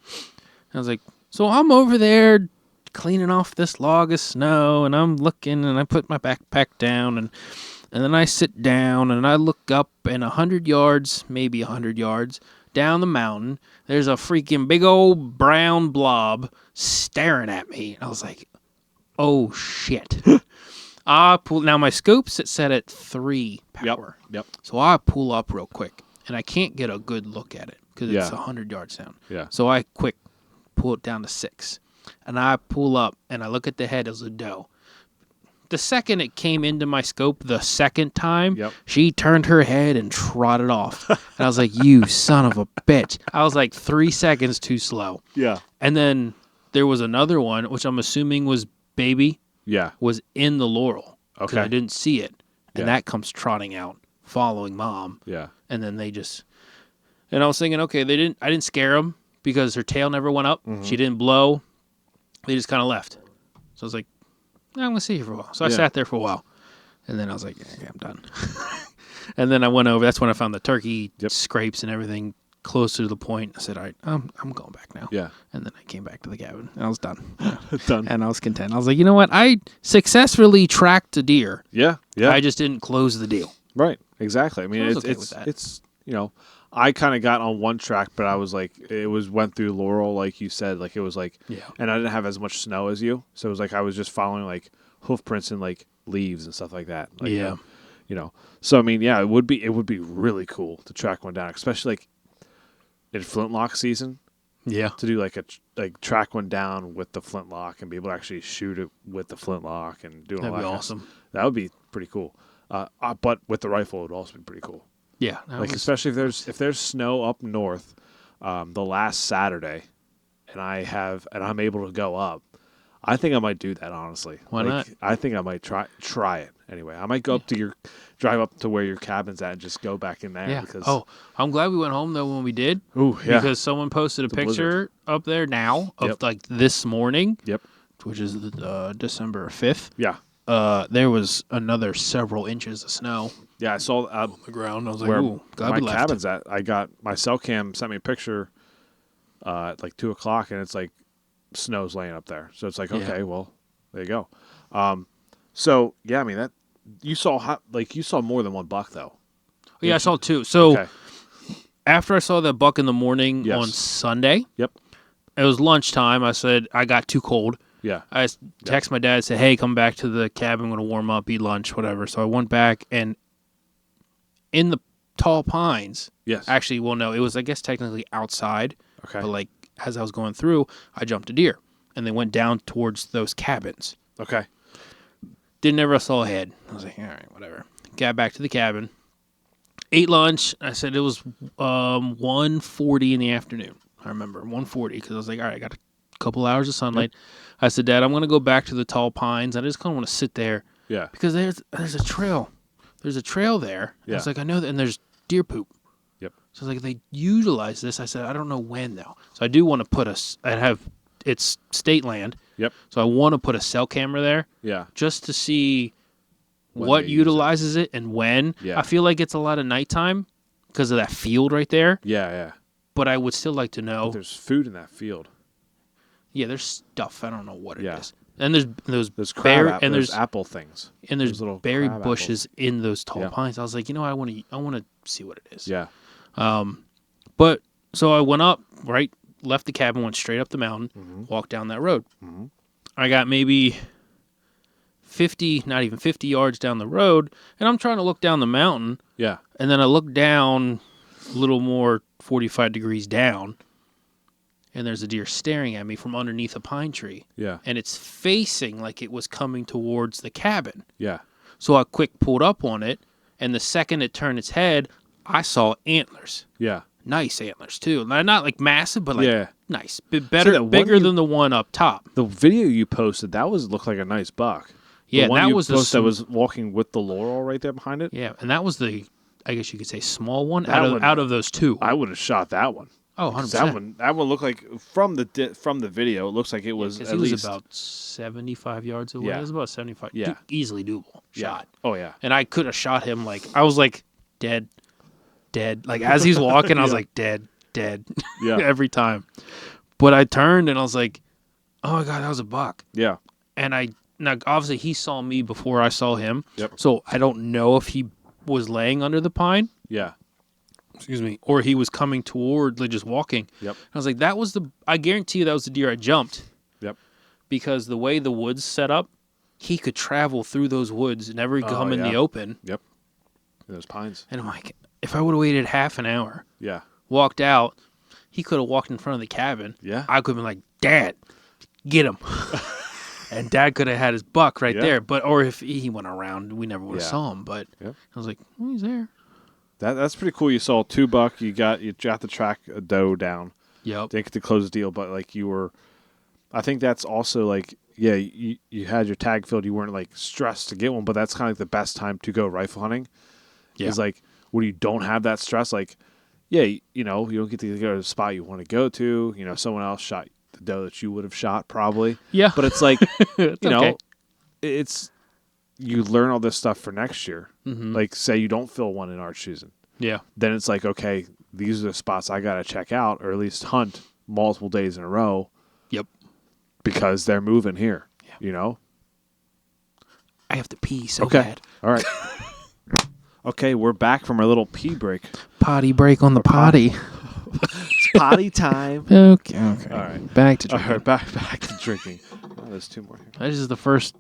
I was like, so I'm over there cleaning off this log of snow, and I'm looking, and I put my backpack down, and then I sit down, and I look up, and 100 yards, maybe 100 yards, down the mountain, there's a freaking big old brown blob staring at me. And I was like, oh, shit. Now my scope's set at 3 power. Yep. So I pull up real quick, and I can't get a good look at it because it's 100 yards down. Yeah. So I pull it down to 6. And I pull up, and I look at the head as a doe. The second it came into my scope the second time, she turned her head and trotted off. And I was like, you son of a bitch. I was like 3 seconds too slow. Yeah. And then there was another one, which I'm assuming was baby. Yeah. Was in the laurel. Okay. I didn't see it. And that comes trotting out, following mom. Yeah. And then and I was thinking, okay, I didn't scare them because her tail never went up. Mm-hmm. She didn't blow. They just kind of left. So I was like, I'm going to sit here for a while. So I sat there for a while. And then I was like, okay, I'm done. And then I went over. That's when I found the turkey scrapes and everything closer to the point. I said, all right, I'm going back now. Yeah. And then I came back to the cabin. And I was done. Done. And I was content. I was like, you know what? I successfully tracked a deer. Yeah. Yeah. I just didn't close the deal. Right. Exactly. I mean, it's I kind of got on one track, but I was like, went through laurel, like you said, like it was like, and I didn't have as much snow as you, so it was like I was just following like hoof prints and like leaves and stuff like that. Like, so I mean, it would be really cool to track one down, especially like in flintlock season. Yeah, to do like track one down with the flintlock and be able to actually shoot it with the flintlock and do all that. That'd be awesome. That would be pretty cool. But with the rifle, it would also be pretty cool. Yeah, especially if there's snow up north, the last Saturday, and I'm able to go up. I think I might do that, honestly. Why not? I think I might try it anyway. I might go up to drive up to where your cabin's at and just go back in there. Yeah. Because I'm glad we went home though when we did. Ooh, yeah. Because someone posted a picture up there now of like this morning. Yep. Which is the December 5th. Yeah. There was another several inches of snow. Yeah, I saw on the ground. I was like, where ooh, glad my cabin's at. I got my cell cam sent me a picture at like 2:00, and it's like snow's laying up there. So it's like, okay, well, there you go. So yeah, I mean that you saw more than one buck though. Yeah, I saw 2. So after I saw that buck in the morning on Sunday, it was lunchtime. I said I got too cold. Yeah. I texted my dad, said, hey, come back to the cabin. I'm going to warm up, eat lunch, whatever. So I went back, and in the tall pines. Yes. Actually, well, no, it was, I guess, technically outside. Okay. But, like, as I was going through, I jumped a deer. And they went down towards those cabins. Okay. Didn't ever saw a head. I was like, all right, whatever. Got back to the cabin. Ate lunch. I said it was 1:40 in the afternoon. I remember 1:40 because I was like, all right, I got a couple hours of sunlight. Yep. I said, Dad, I'm going to go back to the tall pines. I just kind of want to sit there. Yeah. Because there's a trail. There's a trail there. Yeah. I was like, I know that, and there's deer poop. Yep. So I was like, they utilize this. I said, I don't know when though. So I do want to put it's state land. Yep. So I want to put a cell camera there. Yeah. Just to see when what utilizes it and when. Yeah. I feel like it's a lot of nighttime because of that field right there. Yeah, yeah. But I would still like to know. But there's food in that field. Yeah, there's stuff. I don't know what it is. And there's there's apple things. And there's little berry bushes apples in those tall pines. I was like, I want to see what it is. Yeah. But so I went up, right, left the cabin, went straight up the mountain, walked down that road. Mm-hmm. I got maybe 50, not even 50 yards down the road, and I'm trying to look down the mountain. Yeah. And then I look down a little more 45 degrees down, and there's a deer staring at me from underneath a pine tree. Yeah. And it's facing like it was coming towards the cabin. Yeah. So I quick pulled up on it, and the second it turned its head, I saw antlers. Yeah. Nice antlers, too. Not like massive, but like nice. Bigger than the one up top. The video you posted, looked like a nice buck. Yeah, that was that was walking with the laurel right there behind it. Yeah, and that was the, I guess you could say, small one out of those two. I would have shot that one. Oh, 100%. That one looked like from the video. It looks like it was at least about 75 yards away. Yeah. It was about 75. Yeah, easily doable shot. Oh yeah. And I could have shot him I was like dead. Like as he's walking, I was like dead. Yeah. Every time. But I turned and I was like, oh my God, that was a buck. Yeah. And now obviously he saw me before I saw him. Yep. So I don't know if he was laying under the pine. Yeah. Excuse me. Or he was coming toward, like just walking. Yep. I was like, I guarantee you that was the deer I jumped. Yep. Because the way the woods set up, he could travel through those woods and never come in the open. Yep. Those pines. And I'm like, if I would have waited half an hour, walked out, he could have walked in front of the cabin. Yeah. I could have been like, Dad, get him. And Dad could have had his buck right there. Or if he went around, we never would have saw him. But I was like, oh, he's there. That's pretty cool. You saw 2 buck. You got to track a doe down. Yep. Didn't get to close the deal, but like you were. I think that's also like you had your tag filled. You weren't like stressed to get one, but that's kind of like the best time to go rifle hunting. Yeah. Is like when you don't have that stress. Like you don't get to go to the spot you want to go to. Someone else shot the doe that you would have shot probably. Yeah. But it's like it's it's. You learn all this stuff for next year. Mm-hmm. Like, say you don't fill one in arch season. Yeah. Then it's like, okay, these are the spots I got to check out or at least hunt multiple days in a row. Yep. Because they're moving here, I have to pee so bad. All right. Okay, we're back from our little pee break. Potty break on the potty. It's potty time. Okay. All right. Back to drinking. All right, back to drinking. Oh, there's 2 more here. This is the first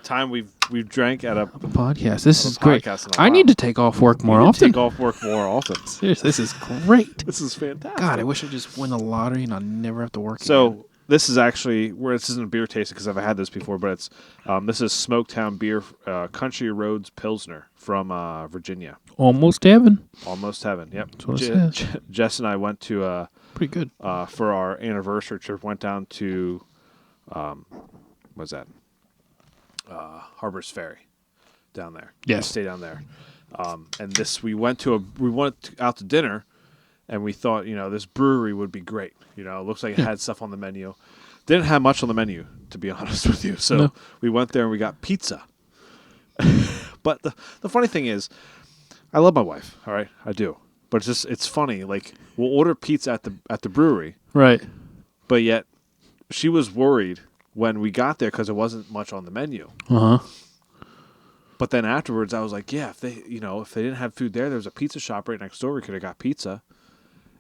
time we've drank at a podcast. This is great. I need to take off work more often. Take off work more often. Seriously, this is great. This is fantastic. God, I wish I just win the lottery and I never have to work again. This is actually this isn't a beer tasting because I've had this before, but it's this is Smoketown Beer Country Roads Pilsner from Virginia. Almost heaven. Almost heaven. Yep. That's what it says. Jess and I went to pretty good for our anniversary trip. Went down to what's that? Harbor's Ferry, down there. Yes. We stayed down there, and we went out to dinner, and we thought this brewery would be great. It looks like it had stuff on the menu. Didn't have much on the menu, to be honest with you. So we went there and we got pizza. But the funny thing is, I love my wife. All right, I do. But it's funny. Like we'll order pizza at the brewery, right? But yet she was worried when we got there because there wasn't much on the menu. But then afterwards, I was like, yeah, if they didn't have food there was a pizza shop right next door. We could have got pizza.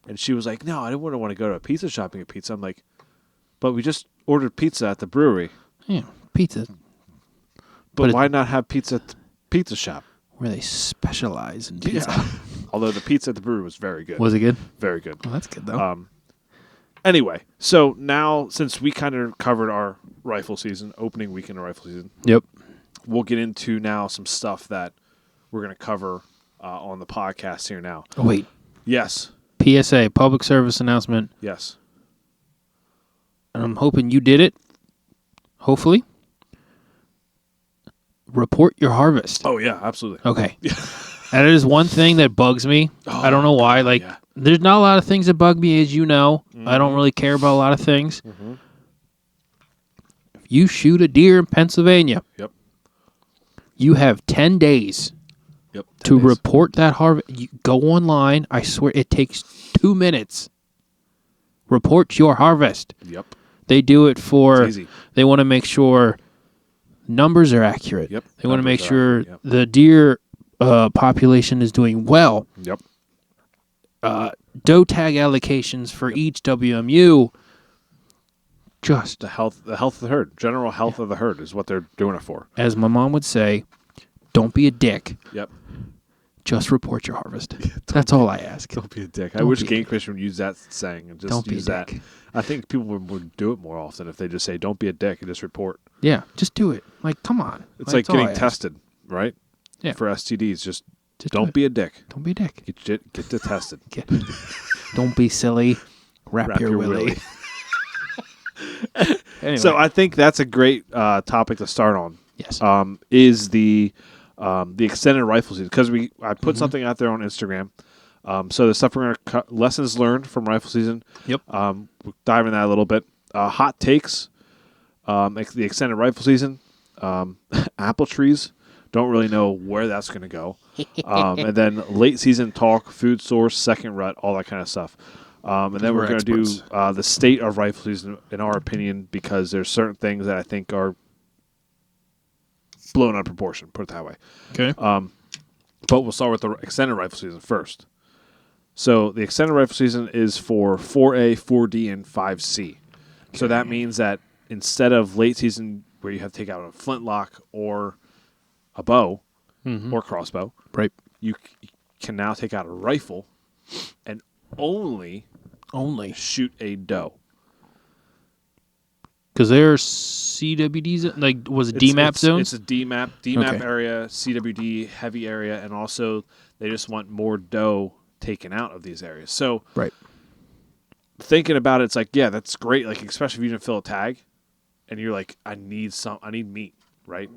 And she was like, no, I didn't want to go to a pizza shop and get pizza. I'm like, but we just ordered pizza at the brewery. Yeah, pizza. But why not have pizza at the pizza shop? Where they specialize in pizza. Yeah. Although the pizza at the brewery was very good. Was it good? Very good. Well, that's good though. Anyway, so now since we kind of covered our rifle season, opening weekend of rifle season, Yep. we'll get into now some stuff that we're going to cover on the podcast here now. Oh, wait. Yes. PSA, public service announcement. Yes. And I'm hoping you did it. Hopefully. Report your harvest. Oh, yeah, absolutely. Okay. That is one thing that bugs me. I don't know why. Like, there's not a lot of things that bug me, as you know. Mm-hmm. I don't really care about a lot of things. Mm-hmm. If you shoot a deer in Pennsylvania, you have 10 days to report that harvest. You go online. I swear it takes 2 minutes. Report your harvest. Yep. They do it for, they want to make sure numbers are accurate. Yep. They want to make sure the deer population is doing well. Yep. Doe tag allocations for each WMU. Just the health of the herd. General health of the herd is what they're doing it for. As my mom would say, don't be a dick. Yep. Just report your harvest. That's all I ask. Don't be a dick. I wish Game Commission would use that saying and just use that. I think people would do it more often if they just say, don't be a dick and just report. Yeah, just do it. Like, come on. It's like getting tested, right? Yeah. For STDs. Just don't be a dick. Don't be a dick. Get tested. Don't be silly. Wrap your willy. Anyway. So I think that's a great topic to start on. Yes. Is the extended rifle season, because I put something out there on Instagram. So the stuff we're going to lessons learned from rifle season. Yep. We'll dive into that a little bit. Hot takes. The extended rifle season. Apple trees. Don't really know where that's going to go. And then late season talk, food source, second rut, all that kind of stuff. And then we're going to do the state of rifle season, in our opinion, because there's certain things that I think are blown out of proportion, put it that way. Okay. But we'll start with the extended rifle season first. So the extended rifle season is for 4A, 4D, and 5C. Okay. So that means that instead of late season where you have to take out a flintlock or a bow or crossbow, right? You can now take out a rifle and only shoot a doe. Because there are CWDs, like, was it DMAP zones? It's a DMAP area, CWD heavy area, and also they just want more doe taken out of these areas. So, thinking about it, it's like, yeah, that's great. Like, especially if you didn't fill a tag, and you're like, I need meat, right?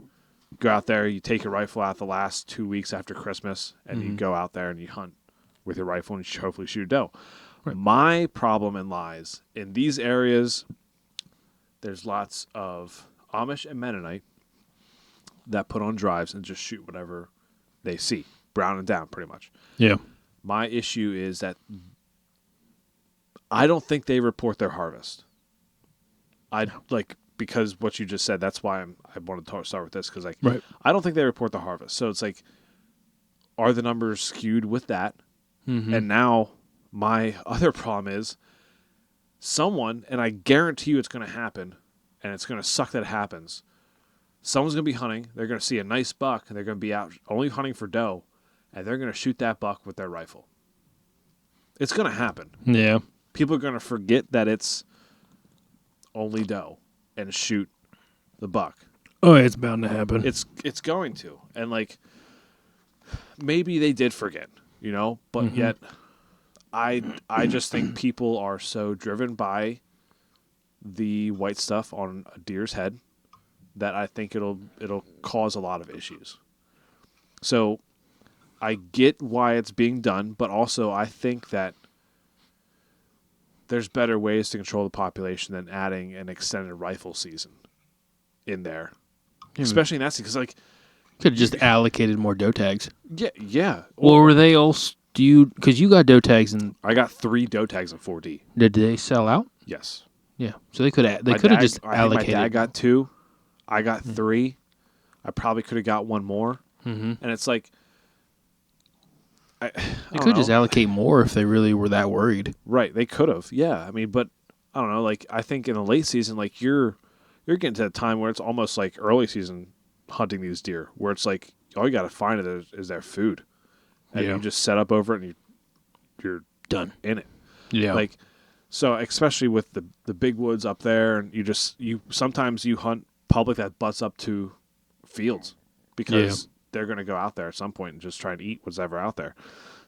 Go out there, you take your rifle out the last 2 weeks after Christmas, and you go out there and you hunt with your rifle and you hopefully shoot a doe. Right. My problem lies in these areas. There's lots of Amish and Mennonite that put on drives and just shoot whatever they see, brown and down, pretty much. Yeah. My issue is that I don't think they report their harvest. Because what you just said, that's why I wanted to start with this, because I don't think they report the harvest. So it's like, are the numbers skewed with that? Mm-hmm. And now my other problem is someone, and I guarantee you it's going to happen, and it's going to suck that it happens. Someone's going to be hunting. They're going to see a nice buck, and they're going to be out only hunting for doe, and they're going to shoot that buck with their rifle. It's going to happen. Yeah. People are going to forget that it's only doe and shoot the buck. Oh, it's bound to happen. It's going to. And, like, maybe they did forget, but yet I just think people are so driven by the white stuff on a deer's head that I think it'll cause a lot of issues. So I get why it's being done, but also I think that there's better ways to control the population than adding an extended rifle season in there. Yeah, especially in that season, because, like, could have just allocated more doe tags. Yeah. Or were they all skewed? Because you got doe tags and I got 3 doe tags in 4D. Did they sell out? Yes. Yeah. So they could have just allocated. My dad got 2. I got 3. I probably could have got one more. Mm-hmm. And it's like, they could just allocate more if they really were that worried. Right. They could have. Yeah. I mean, but I don't know. Like, I think in the late season, like, you're getting to a time where it's almost like early season hunting these deer, where it's like all you got to find is their food, and you just set up over it, and you're done in it. Yeah. Like, so especially with the big woods up there, and you sometimes you hunt public that butts up to fields because they're going to go out there at some point and just try to eat whatever out there.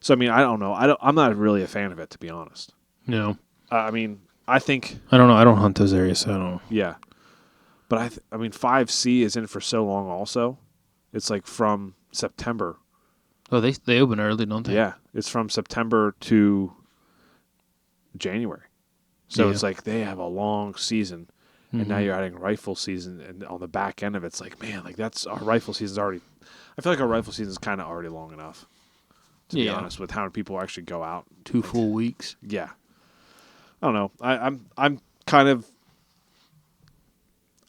So I mean, I don't know. I'm not really a fan of it, to be honest. No. I mean, I think I don't know. I don't hunt those areas, so I don't know. Yeah, but I mean, 5C is in for so long. Also, it's like from September. Oh, they open early, don't they? Yeah, it's from September to January. So it's like they have a long season, and now you're adding rifle season, and on the back end of it, it's like, man, like that's our rifle season's already. I feel like our rifle season is kind of already long enough. To be honest, with how many people actually go out. 2 full weeks. Yeah, I don't know. I'm kind of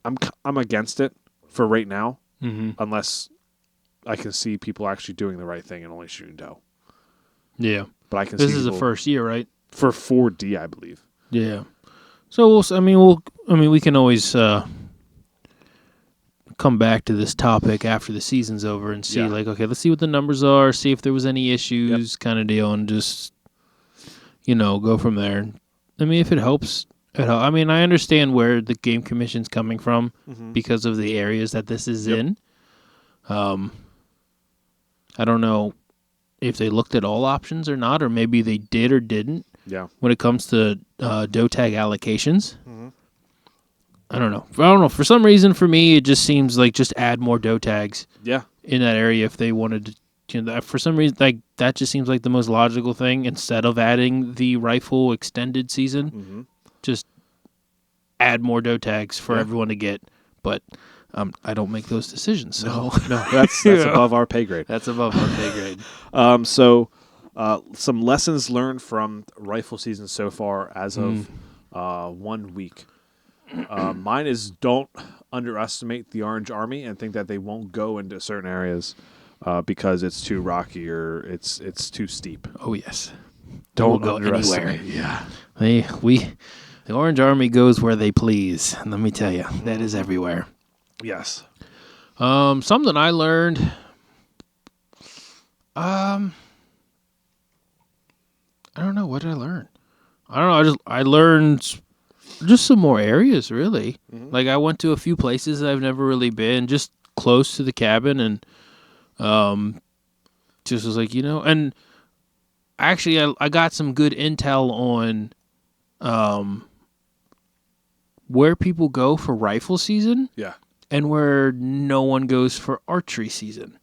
I'm against it for right now, unless I can see people actually doing the right thing and only shooting doe. Yeah, but I can. This see is the first year, right? For 4D, I believe. Yeah. So we can always come back to this topic after the season's over and see, like, okay, let's see what the numbers are, see if there was any issues, kind of deal, and just go from there. I mean, if it helps. I mean, I understand where the Game Commission's coming from because of the areas that this is in. I don't know if they looked at all options or not, or maybe they did or didn't. Yeah. When it comes to doe tag allocations, I don't know. For some reason, for me, it just seems like just add more doe tags. Yeah. In that area, if they wanted to, for some reason, like that just seems like the most logical thing instead of adding the rifle extended season. Just add more doe tags for everyone to get, but I don't make those decisions. So no, that's above our pay grade. That's above our pay grade. So some lessons learned from rifle season so far as of 1 week. Mine is don't underestimate the Orange Army and think that they won't go into certain areas because it's too rocky or it's too steep. Oh yes, don't go underestimate. Anywhere. Yeah, the Orange Army goes where they please, and let me tell you, that is everywhere. Yes. Something I learned. I don't know. What did I learn? I don't know. I learned just some more areas, really. Like I went to a few places that I've never really been, just close to the cabin, and just was like, and actually I got some good intel on where people go for rifle season. Yeah. And where no one goes for archery season,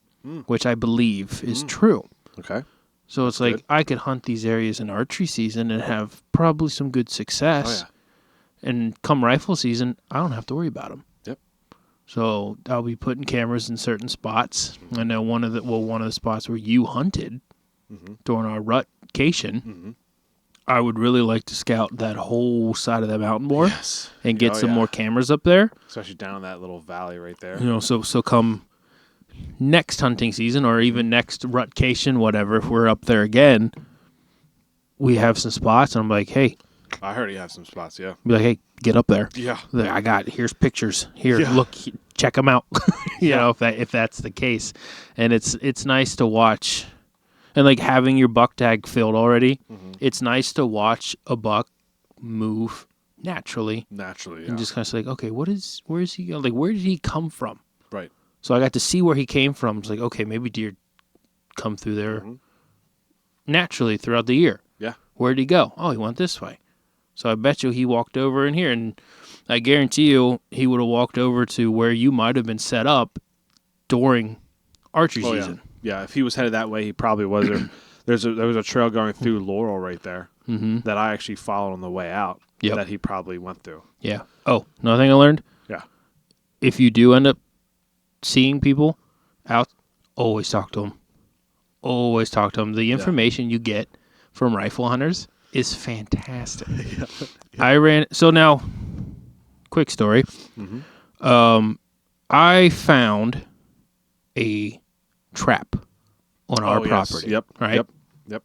which I believe is true. Okay. So it's like I could hunt these areas in archery season and have probably some good success. Oh, yeah. And come rifle season, I don't have to worry about them. Yep. So I'll be putting cameras in certain spots. I know one of the spots where you hunted during our rutcation. I would really like to scout that whole side of that mountain more and get some more cameras up there. Especially down that little valley right there. So come next hunting season or even next rutcation, whatever, if we're up there again, we have some spots, and I'm like, hey. I heard you have some spots, yeah. Be like, hey, get up there. Yeah. Here's pictures. Here, look, check them out. you know, if that's the case. And it's nice to watch. And like having your buck tag filled already, it's nice to watch a buck move naturally. Naturally, yeah. And just kind of like, okay, where is he going? Like, where did he come from? Right. So I got to see where he came from. It's like, okay, maybe deer come through there naturally throughout the year. Yeah. Where did he go? Oh, he went this way. So I bet you he walked over in here, and I guarantee you he would have walked over to where you might have been set up during archery season. Yeah, if he was headed that way, he probably was there. There was a trail going through Laurel right there that I actually followed on the way out that he probably went through. Yeah. Oh, another thing I learned? Yeah. If you do end up seeing people out, always talk to them. Always talk to them. The information you get from rifle hunters is fantastic. So now, quick story. I found a trap on our property. Yep. Right. Yep.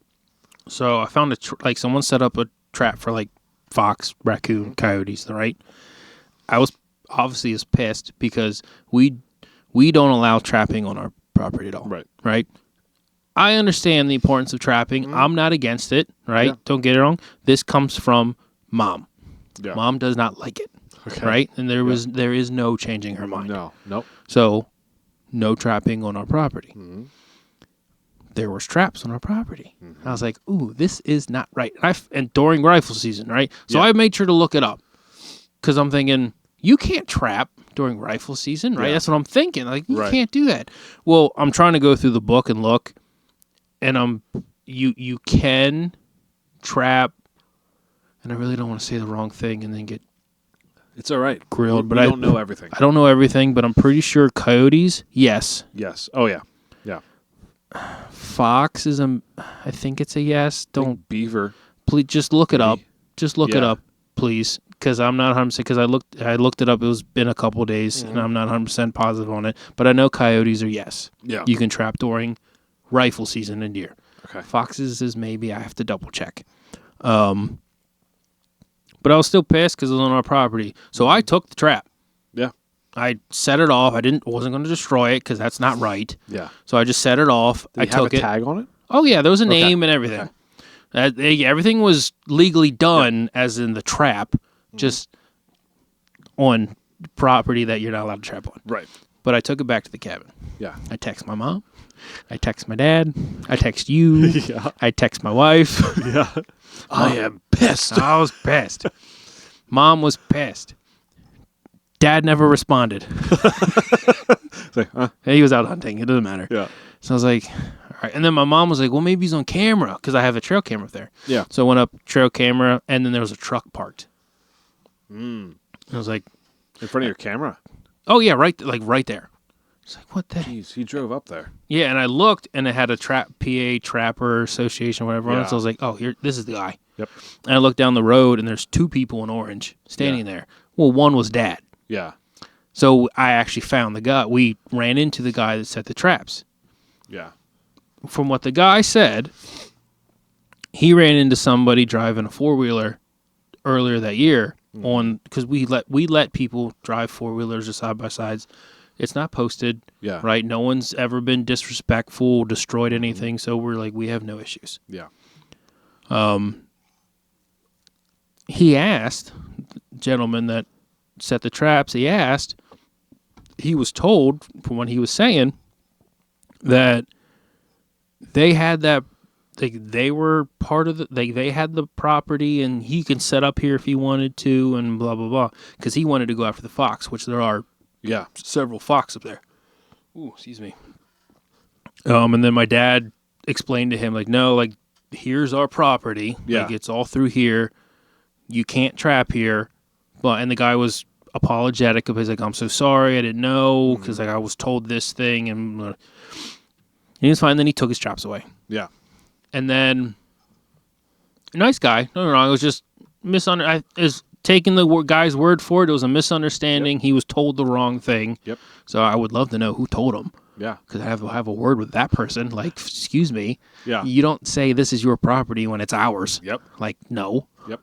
So I found someone set up a trap for like fox, raccoon, coyotes. Right. I was obviously pissed because we don't allow trapping on our property at all. Right. Right. I understand the importance of trapping. I'm not against it, right? Yeah. Don't get it wrong. This comes from Mom. Yeah. Mom does not like it, Okay. right? And there is no changing her mind. No. Nope. So, no trapping on our property. Mm-hmm. There was traps on our property. Mm-hmm. I was like, ooh, this is not right. And during rifle season, right? So I made sure to look it up because I'm thinking, you can't trap during rifle season, right? Yeah. That's what I'm thinking. Like, you can't do that. Well, I'm trying to go through the book and look, and you can trap, and I really don't want to say the wrong thing and then get It's all right. grilled. But I don't know everything. I don't know everything, but I'm pretty sure coyotes, yes. Yes. Oh yeah. Yeah. Fox is I think it's a yes. Don't beaver. please just look it up. Just look it up, please, because I'm not 100%. Because I looked it up. It was been a couple of days, and I'm not 100% positive on it. But I know coyotes are yes. Yeah. You can trap during rifle season and deer. Okay. Foxes is maybe. I have to double check. But I was still pissed because it was on our property. So I took the trap. Yeah. I set it off. Wasn't going to destroy it because that's not right. Yeah. So I just set it off. Did you have a tag on it? Oh yeah, there was a name and everything. Everything was legally done, as in the trap, just on property that you're not allowed to trap on. Right. But I took it back to the cabin. Yeah. I text my mom. I text my dad. I text you. Yeah. I text my wife. Yeah. I am pissed. I was pissed. Mom was pissed. Dad never responded. Like, He was out hunting. It doesn't matter. Yeah. So I was like, all right. And then my mom was like, well, maybe he's on camera because I have a trail camera up there. Yeah. So I went up trail camera, and then there was a truck parked. Mm. I was like, In front of your camera? oh, yeah, right there. It's like, what the? Jeez, he drove up there. Yeah, and I looked, and it had a PA Trapper Association, whatever. On it. So I was like, oh, this is the guy. Yep. And I looked down the road, and there's two people in orange standing there. Well, one was Dad. Yeah. So I actually found the guy. We ran into the guy that set the traps. Yeah. From what the guy said, he ran into somebody driving a 4-wheeler earlier that year because we let people drive 4-wheelers or side-by-sides. It's not posted, right? No one's ever been disrespectful, destroyed anything, so we're like, we have no issues. Yeah. He asked, the gentleman that set the traps, he was told, from what he was saying, that they had that, they were part of they had the property, and he can set up here if he wanted to, and blah, blah, blah, because he wanted to go after the fox, which there are several fox up there. Ooh, excuse me. And then my dad explained to him, like, no, like, here's our property. Yeah. Like, it's all through here. You can't trap here. And the guy was apologetic. He's like, I'm so sorry. I didn't know because like I was told this thing. And he was fine. Then he took his traps away. Yeah. And then, nice guy. No, wrong. It was just is taking the guy's word for it. It was a misunderstanding. Yep. He was told the wrong thing. Yep. So I would love to know who told him. Yeah. Because I have a word with that person. Like, excuse me. Yeah. You don't say this is your property when it's ours. Yep. Like, no. Yep.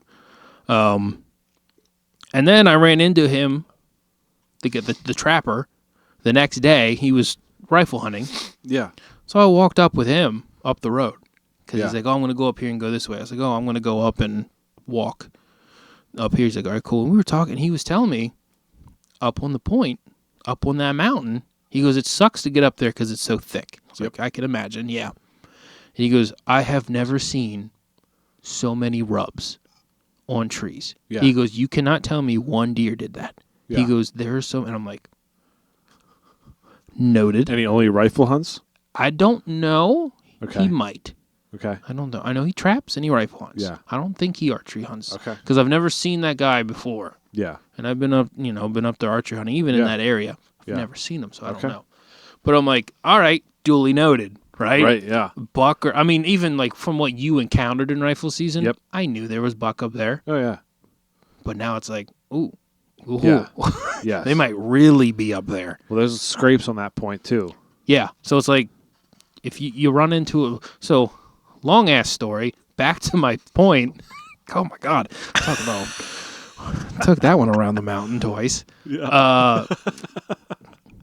And then I ran into him, the trapper, the next day. He was rifle hunting. Yeah. So I walked up with him up the road. Because Yeah. he's like, oh, I'm going to go up here and go this way. I was like, oh, I'm going to go up and walk up here. He's like, all right, cool. And we were talking. He was telling me up on the point, up on that mountain, he goes, it sucks to get up there because it's so thick. I was like, I can imagine, yeah. And he goes, I have never seen so many rubs on trees. Yeah. He goes, you cannot tell me one deer did that. Yeah. He goes, there's so, and I'm like, noted. And he only rifle hunts? I don't know. Okay. He might. Okay. I don't know. I know he traps and he rifle hunts. Yeah. I don't think he archery hunts. Okay. Because I've never seen that guy before. Yeah. And I've been up to archery hunting, even in that area. I've never seen him, so I don't know. But I'm like, all right, duly noted, right? Right, yeah. Buck, or I mean, even like from what you encountered in rifle season, I knew there was buck up there. Oh, yeah. But now it's like, ooh. Yeah. Yes. They might really be up there. Well, there's scrapes on that point, too. Yeah. So it's like, if you run into a... So, long-ass story. Back to my point. Oh, my God. Talk about... Took that one around the mountain twice. Yeah.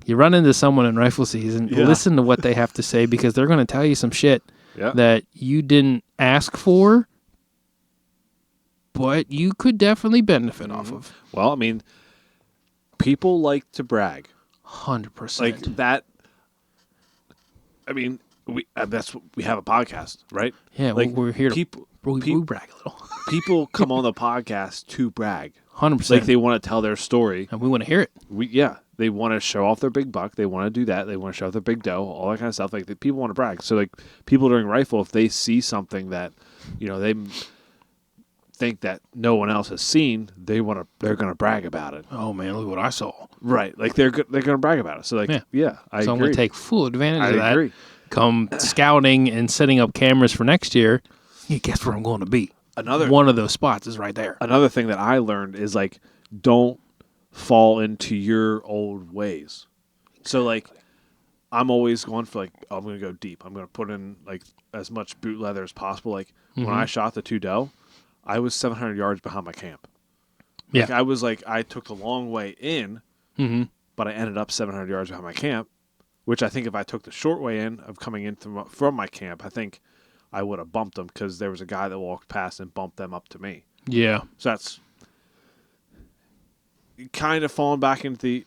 You run into someone in rifle season, listen to what they have to say because they're going to tell you some shit that you didn't ask for, but you could definitely benefit off of. Well, I mean, people like to brag. 100%. Like that. I mean, we have a podcast, right? Yeah, like we're here we brag a little. People come on the podcast to brag. 100%. Like they want to tell their story. And we want to hear it. They want to show off their big buck. They want to do that. They want to show off their big doe, all that kind of stuff. Like people want to brag. So like people during rifle, if they see something that, they think that no one else has seen, they're going to brag about it. Oh man, look what I saw. Right. Like they're going to brag about it. So like, I agree. I'm going to take full advantage of that. I agree. Come scouting and setting up cameras for next year. You guess where I'm going to be. One of those spots is right there. Another thing that I learned is like, don't fall into your old ways. So like, I'm always going for like, I'm going to go deep. I'm going to put in like as much boot leather as possible. Like when I shot the 2 doe, I was 700 yards behind my camp. Like I took the long way in, but I ended up 700 yards behind my camp, which I think if I took the short way in of coming in from my camp, I think I would have bumped them because there was a guy that walked past and bumped them up to me. Yeah. So that's kind of falling back into the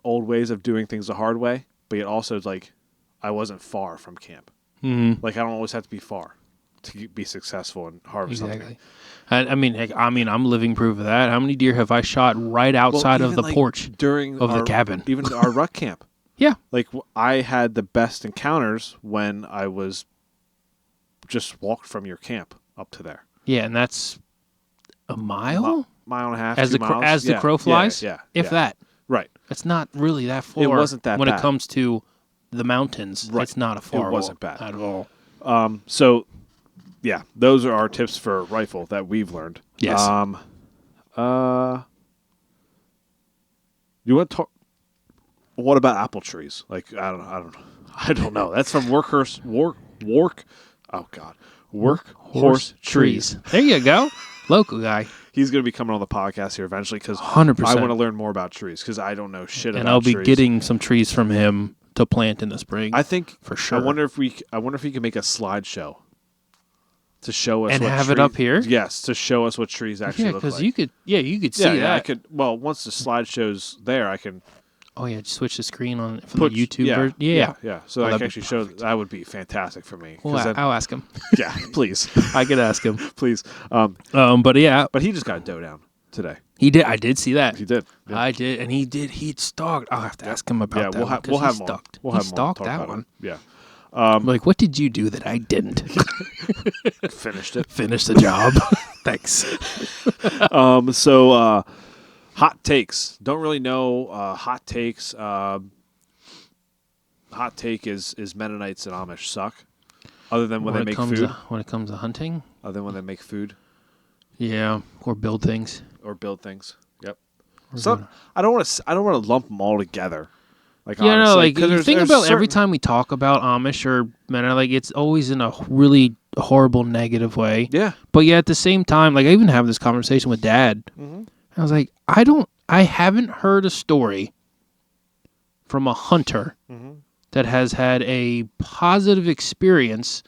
old ways of doing things the hard way, but yet also it's like I wasn't far from camp. Like I don't always have to be far to be successful and harvest something. I mean, I'm living proof of that. How many deer have I shot right outside of the porch of the cabin? Even our rut camp. Yeah. Like I had the best encounters when I was just walked from your camp up to there. Yeah, and that's a mile? Mile and a half, as 2 miles. As the crow flies? If that. Right. It's not really that far. It wasn't that when bad. It comes to the mountains. Right. It's not a far It wasn't bad at all. So, yeah, those are our tips for rifle that we've learned. Yes. You want to talk? What about apple trees? Like I don't know. That's from Workhorse trees. There you go. Local guy. He's going to be coming on the podcast here eventually because 100%. I want to learn more about trees because I don't know shit about trees. And I'll be getting some trees from him to plant in the spring. I think for sure. I wonder if he can make a slideshow to show us and what have trees, it up here. Yes, to show us what trees actually look like. Because you could see that. I could. Well, once the slideshow's there, I can. Oh yeah, just switch the screen on from the YouTube version. Yeah. So I can actually show that would be fantastic for me. Well, I'll ask him. Yeah, please. I could ask him, please. But yeah, but he just got a doe down today. He did. I did see that. He did. Yeah. I did, and he did. He'd stalked. I'll have to ask him about that. We'll have him on. We'll have him stalked on that one. Yeah. Like, what did you do that I didn't? Finished it. Finished the job. Thanks. So, hot takes. Don't really know hot takes. Hot take is Mennonites and Amish suck. Other than when they make food. When it comes to hunting. Other than when they make food. Yeah, or build things. Yep. So I don't want to lump them all together. Like you think about every time we talk about Amish or Mennonite, like it's always in a really horrible negative way. Yeah. But yet at the same time, like I even have this conversation with Dad. Mm-hmm. I was like, I haven't heard a story from a hunter that has had a positive experience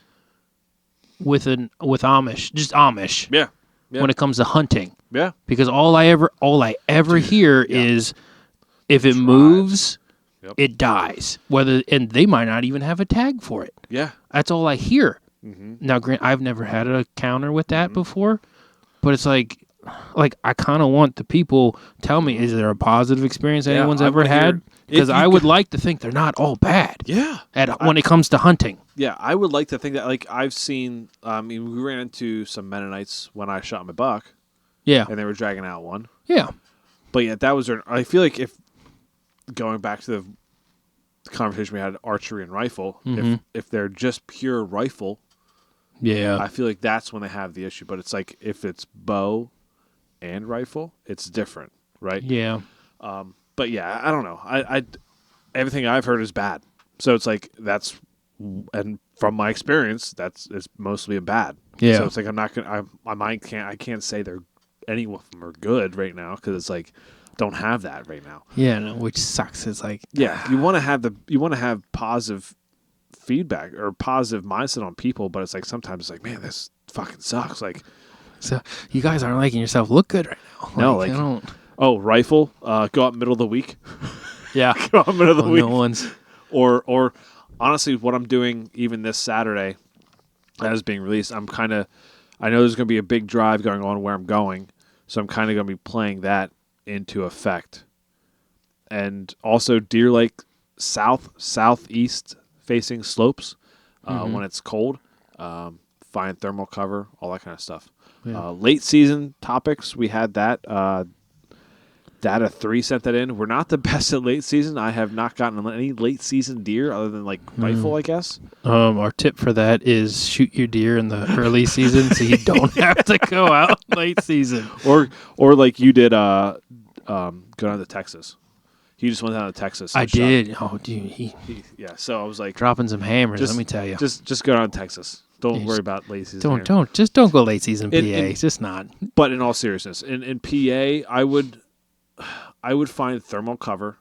with Amish, just Amish. Yeah. When it comes to hunting. Yeah. Because all I ever hear is if it moves, it dies. And they might not even have a tag for it. Yeah. That's all I hear. Mm-hmm. Now, I've never had a counter with that before, but it's like I kind of want the people tell me, is there a positive experience anyone's ever had? Because I would like to think they're not all bad. Yeah. When it comes to hunting. Yeah, I would like to think that. Like I've seen, we ran into some Mennonites when I shot my buck. Yeah. And they were dragging out one. Yeah. But yeah, that was I feel like if going back to the conversation we had, archery and rifle, if they're just pure rifle, I feel like that's when they have the issue. But it's like if it's bow and rifle, it's different, right? Yeah. But yeah, I don't know. I everything I've heard is bad. So it's like and from my experience, it's mostly a bad. Yeah. So it's like I'm not gonna. My mind can't. I can't say any of them are good right now because it's like don't have that right now. Yeah, no, which sucks. It's like you want to have positive feedback or positive mindset on people, but it's like sometimes it's like, man, this fucking sucks. Like, so you guys aren't making yourself look good right now. No, like I don't. Oh, rifle, go out middle of the week. Yeah, go out middle of the week. No one's. Or honestly, what I'm doing even this Saturday, as being released, I know there's going to be a big drive going on where I'm going, so I'm kind of going to be playing that into effect. And also Deer Lake southeast facing slopes when it's cold. Find thermal cover, all that kind of stuff. Yeah. Late season topics, we had that. Data 3 sent that in. We're not the best at late season. I have not gotten any late season deer other than like rifle, I guess. Our tip for that is shoot your deer in the early season so you don't have to go out late season. Or like you did go down to Texas. He just went down to Texas. I did. Oh, dude. Yeah, so I was like Dropping some hammers, let me tell you. Just go down to Texas. Don't worry about late season. Don't go late season PA. It's just not. But in all seriousness, in PA, I would find thermal cover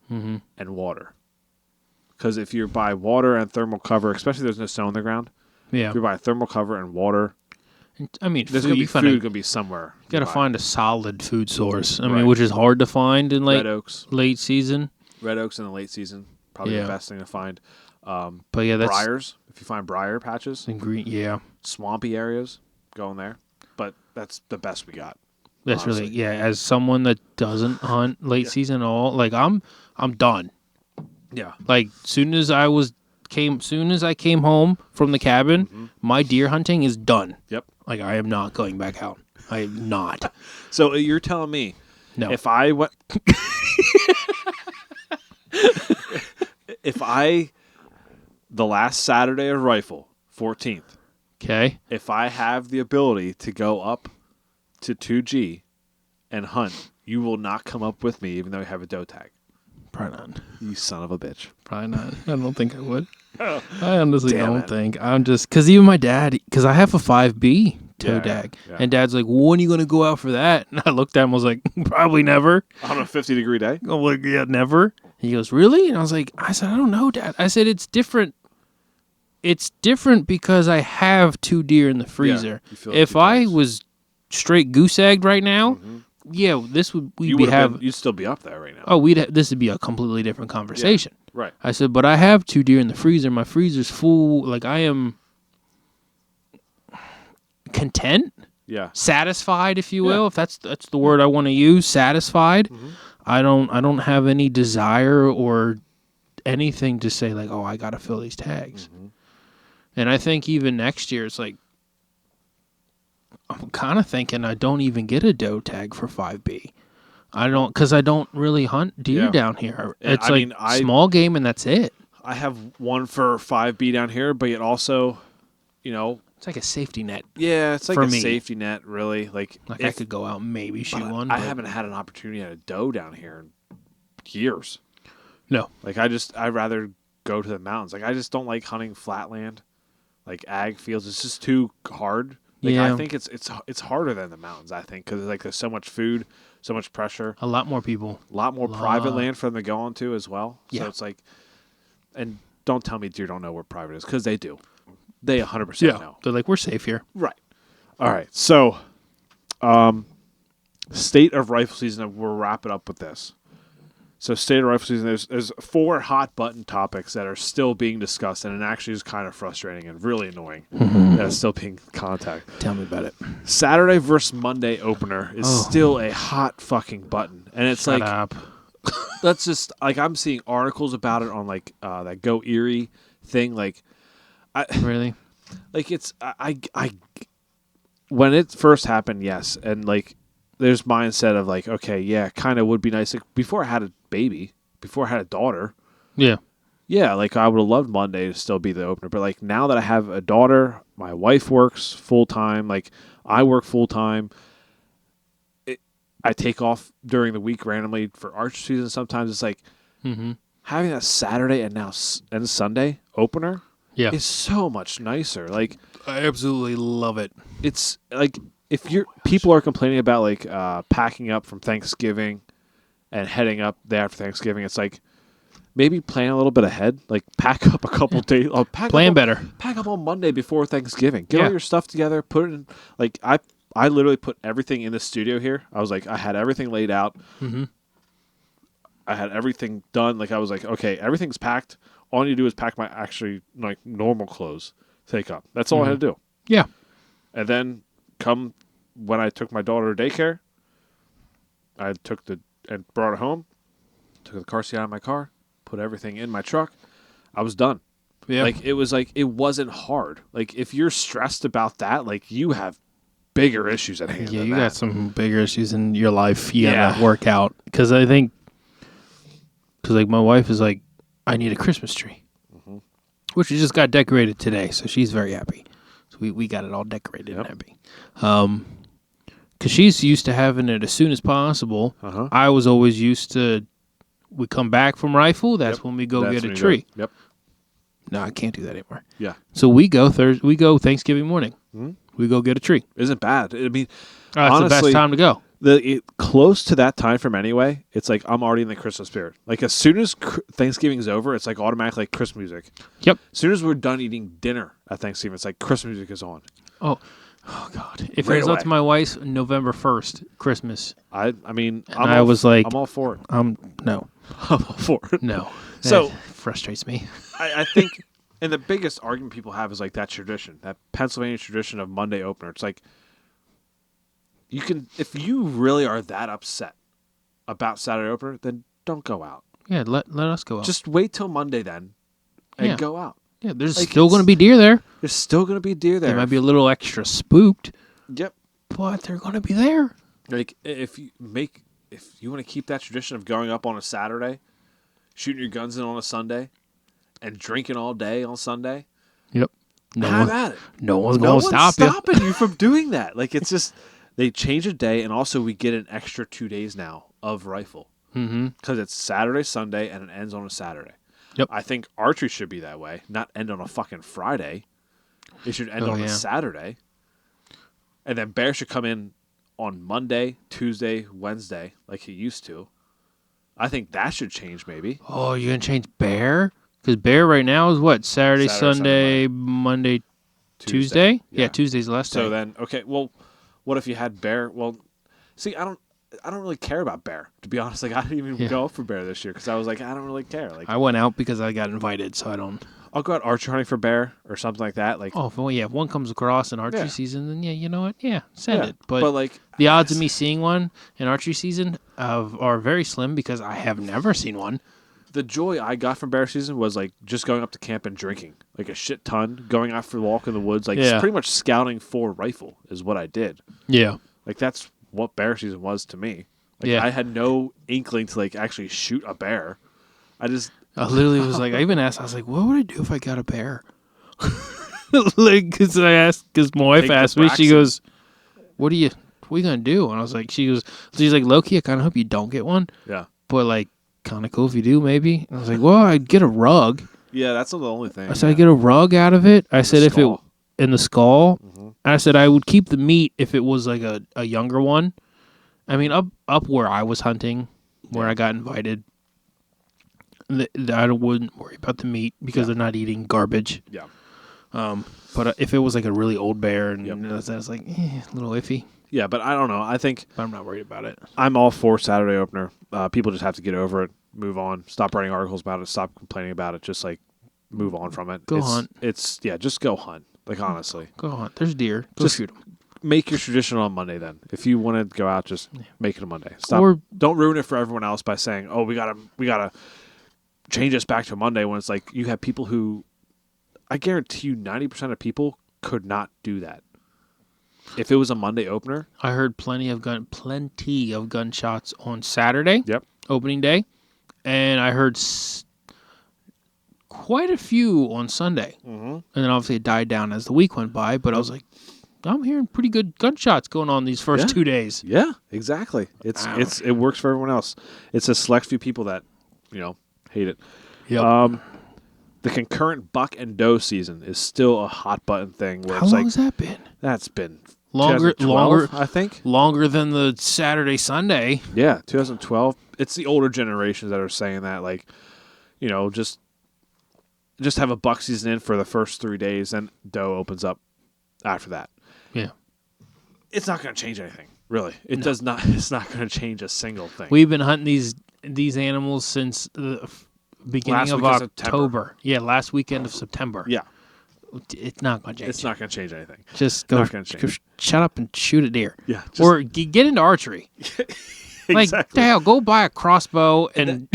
and water. Because if you're by water and thermal cover, especially if there's no snow on the ground, if you're by thermal cover and water, I mean, there's going to be food going to be somewhere. You got to find a solid food source. I mean, which is hard to find in Red Oaks. late season. Red Oaks in the late season, probably the best thing to find. But yeah, that's briars. If you find briar patches, and green, swampy areas, go in there. But that's the best we got. That's honestly. really as someone that doesn't hunt late season at all, like I'm done. Yeah. Like soon as I came home from the cabin, my deer hunting is done. Yep. Like I am not going back out. I am not. So you're telling me No. if I went the last Saturday of rifle, 14th. Okay. If I have the ability to go up to 2G and hunt, you will not come up with me even though you have a doe tag. Probably not. You son of a bitch. Probably not. I don't think I would. I honestly Damn don't it. think. I'm just because even my dad, because I have a 5B toe tag, and Dad's like, well, "When are you going to go out for that?" And I looked at him, I was like, "Probably never." On a 50-degree day. I'm like, "Yeah, never." He goes, "Really?" And I said, "I don't know, Dad." I said, "It's different. It's different because I have 2 deer in the freezer. you feel like If 2 I tags. was straight goose egged right now, this would you'd still be up there right now. Oh, this would be a completely different conversation." Right. I said, "But I have 2 deer in the freezer. My freezer's full. Like I am content, satisfied, if you will, if that's the word I want to use, satisfied. I don't have any desire or anything to say like, oh, I got to fill these tags." And I think even next year, it's like I'm kind of thinking I don't even get a doe tag for 5B. Because I don't really hunt deer down here. And it's small game and that's it. I have one for 5B down here, but yet also, it's like a safety net. Yeah, it's like for a me. safety net, really. Like I could go out and maybe shoot one. I haven't had an opportunity at a doe down here in years. No. Like I'd rather go to the mountains. Like I just don't like hunting flatland, like ag fields. It's just too hard. Like I think it's harder than the mountains. I think because there's so much food, so much pressure. A lot more people. A lot more private land for them to go onto as well. So it's like, and don't tell me deer don't know where private is because they do. They 100% know. They're like, we're safe here. Right. All right. So, state of rifle season. We'll wrap it up with this. So, state of rifle season. There's 4 hot button topics that are still being discussed, and it actually is kind of frustrating and really annoying that it's still being contacted. Tell me about it. Saturday versus Monday opener is still a hot fucking button, and it's Shut like up. that's just like I'm seeing articles about it on like that Go Erie thing. Like, Really? like it's I when it first happened, yes, and like there's mindset of like, okay, yeah, kind of would be nice. Like, before I had a baby, before I had a daughter, Yeah. like I would have loved Monday to still be the opener. But like now that I have a daughter, my wife works full time, like I work full time. I take off during the week randomly for archery season. Sometimes it's like having that Saturday and Sunday opener is so much nicer. Like I absolutely love it. it's like if people are complaining about like packing up from Thanksgiving and heading up there after Thanksgiving, it's like maybe plan a little bit ahead. Like pack up a couple days. Plan better. Pack up on Monday before Thanksgiving. Get Yeah. all your stuff together. Put it in. Like I literally put everything in the studio here. I was like, I had everything laid out. Mm-hmm. I had everything done. Like I was like, okay, everything's packed. All I need to do is pack my actually like normal clothes. Take up. That's all I had to do. Yeah. And then come when I took my daughter to daycare, I took and brought her home. Took the car seat out of my car. Put everything in my truck. I was done. Yeah. Like it wasn't hard. Like if you're stressed about that, like you have bigger issues at hand. Yeah, than you that. got some bigger issues in your life you Yeah. gotta work out. Because I think, like my wife is like, I need a Christmas tree, which we just got decorated today, so she's very happy. So we got it all decorated and everything. Because she's used to having it as soon as possible. I was always used to. We come back from rifle. That's when we go That's get when a you tree. go. Yep. No, I can't do that anymore. Yeah. So we go We go Thanksgiving morning. We go get a tree. Isn't bad. I mean, That's honestly, the best time to go. Close to that time from anyway, it's like I'm already in the Christmas spirit. Like as soon as Thanksgiving's over, it's like automatically like Christmas music. Yep. As soon as we're done eating dinner at Thanksgiving, it's like Christmas music is on. Oh God! If Right it was up away. to my wife, November 1st, Christmas. I mean, I was like, I'm all for it. No, I'm all for it. no. So- That frustrates me. I think, and the biggest argument people have is like that tradition, that Pennsylvania tradition of Monday opener. It's like you can, if you really are that upset about Saturday opener, then don't go out. Yeah, let us go out. Just wait till Monday then, and Yeah. go out. yeah, there's like, still it's- going to be deer there. There's still going to be deer there. They might be a little extra spooked, Yep. but they're going to be there. Like if you want to keep that tradition of going up on a Saturday, shooting your guns in on a Sunday, and drinking all day on Sunday, Yep. have at it. No one's No going one's to stop you. stopping you from doing that. Like it's just they change a day, and also we get an extra 2 days now of rifle Mm-hmm. because it's Saturday, Sunday, and it ends on a Saturday. Yep. I think archery should be that way, not end on a fucking Friday. It should end on a Saturday, and then bear should come in on Monday, Tuesday, Wednesday, like he used to. I think that should change, maybe. Oh, you're going to change bear? Because bear right now is what? Saturday, Sunday, Monday, Tuesday? Yeah, Tuesday's the last day. So then, okay, well, what if you had bear? Well, see, I don't really care about bear, to be honest. Like, I didn't even go for bear this year because I was like, I don't really care. Like, I went out because I got invited, so I don't. I'll go out archery hunting for bear or something like that. Like, Oh, well, yeah, if one comes across in archery season, then yeah, you know what? Yeah, send yeah, it. But like the odds of me seeing one in archery season are very slim because I have never seen one. the joy I got from bear season was like just going up to camp and drinking, like a shit ton, going out for a walk in the woods, like pretty much scouting for rifle is what I did. Yeah. Like that's what bear season was to me. Like, Yeah. I had no inkling to like actually shoot a bear. I literally was like, I even asked, I was like, what would I do if I got a bear? Like, because my wife Take the asked me, she Braxton. goes, what are you going to do? And I was like, she's like, low-key, I kind of hope you don't get one, yeah. but like, kind of cool if you do, maybe. And I was like, well, I'd get a rug. Yeah, that's the only thing. I said, I'd get a rug out of it. I said, if it, skull. in the skull, Mm-hmm. I said, I would keep the meat if it was like a younger one. I mean, up where I was hunting, where I got invited, I wouldn't worry about the meat because they're not eating garbage. Yeah. But if it was like a really old bear and I was like, a little iffy. Yeah, but I don't know. I think But I'm not worried about it. I'm all for Saturday opener. People just have to get over it, move on, stop writing articles about it, stop complaining about it, just like move on from it. Go hunt. Just go hunt. Like honestly, Go hunt. There's deer. Go Just- shoot them. make your tradition on Monday. Then, if you want to go out, just make it a Monday. Stop. Or- Don't ruin it for everyone else by saying, "Oh, we gotta change us back to Monday." When it's like you have people who, I guarantee you, 90% of people could not do that. If it was a Monday opener, I heard plenty of gunshots on Saturday. Yep. Opening day, and I heard quite a few on Sunday, and then obviously it died down as the week went by. But I was like, I'm hearing pretty good gunshots going on these first 2 days. yeah, exactly. It works for everyone else. It's a select few people that hate it. Yep. The concurrent buck and doe season is still a hot button thing. Where How it's long like has that been? that's been Longer, 2012, I think. longer than the Saturday Sunday. Yeah, 2012. It's the older generations that are saying that, like, just have a buck season in for the first 3 days, and doe opens up after that. Yeah. It's not going to change anything, really. It does not. It's not going to change a single thing. We've been hunting these animals since the beginning of October. Yeah, last weekend of September. Yeah. It's not going to change. It's not going to change anything. Just go shut up and shoot a deer. Yeah. Or get into archery. Exactly. Like, hell, go buy a crossbow and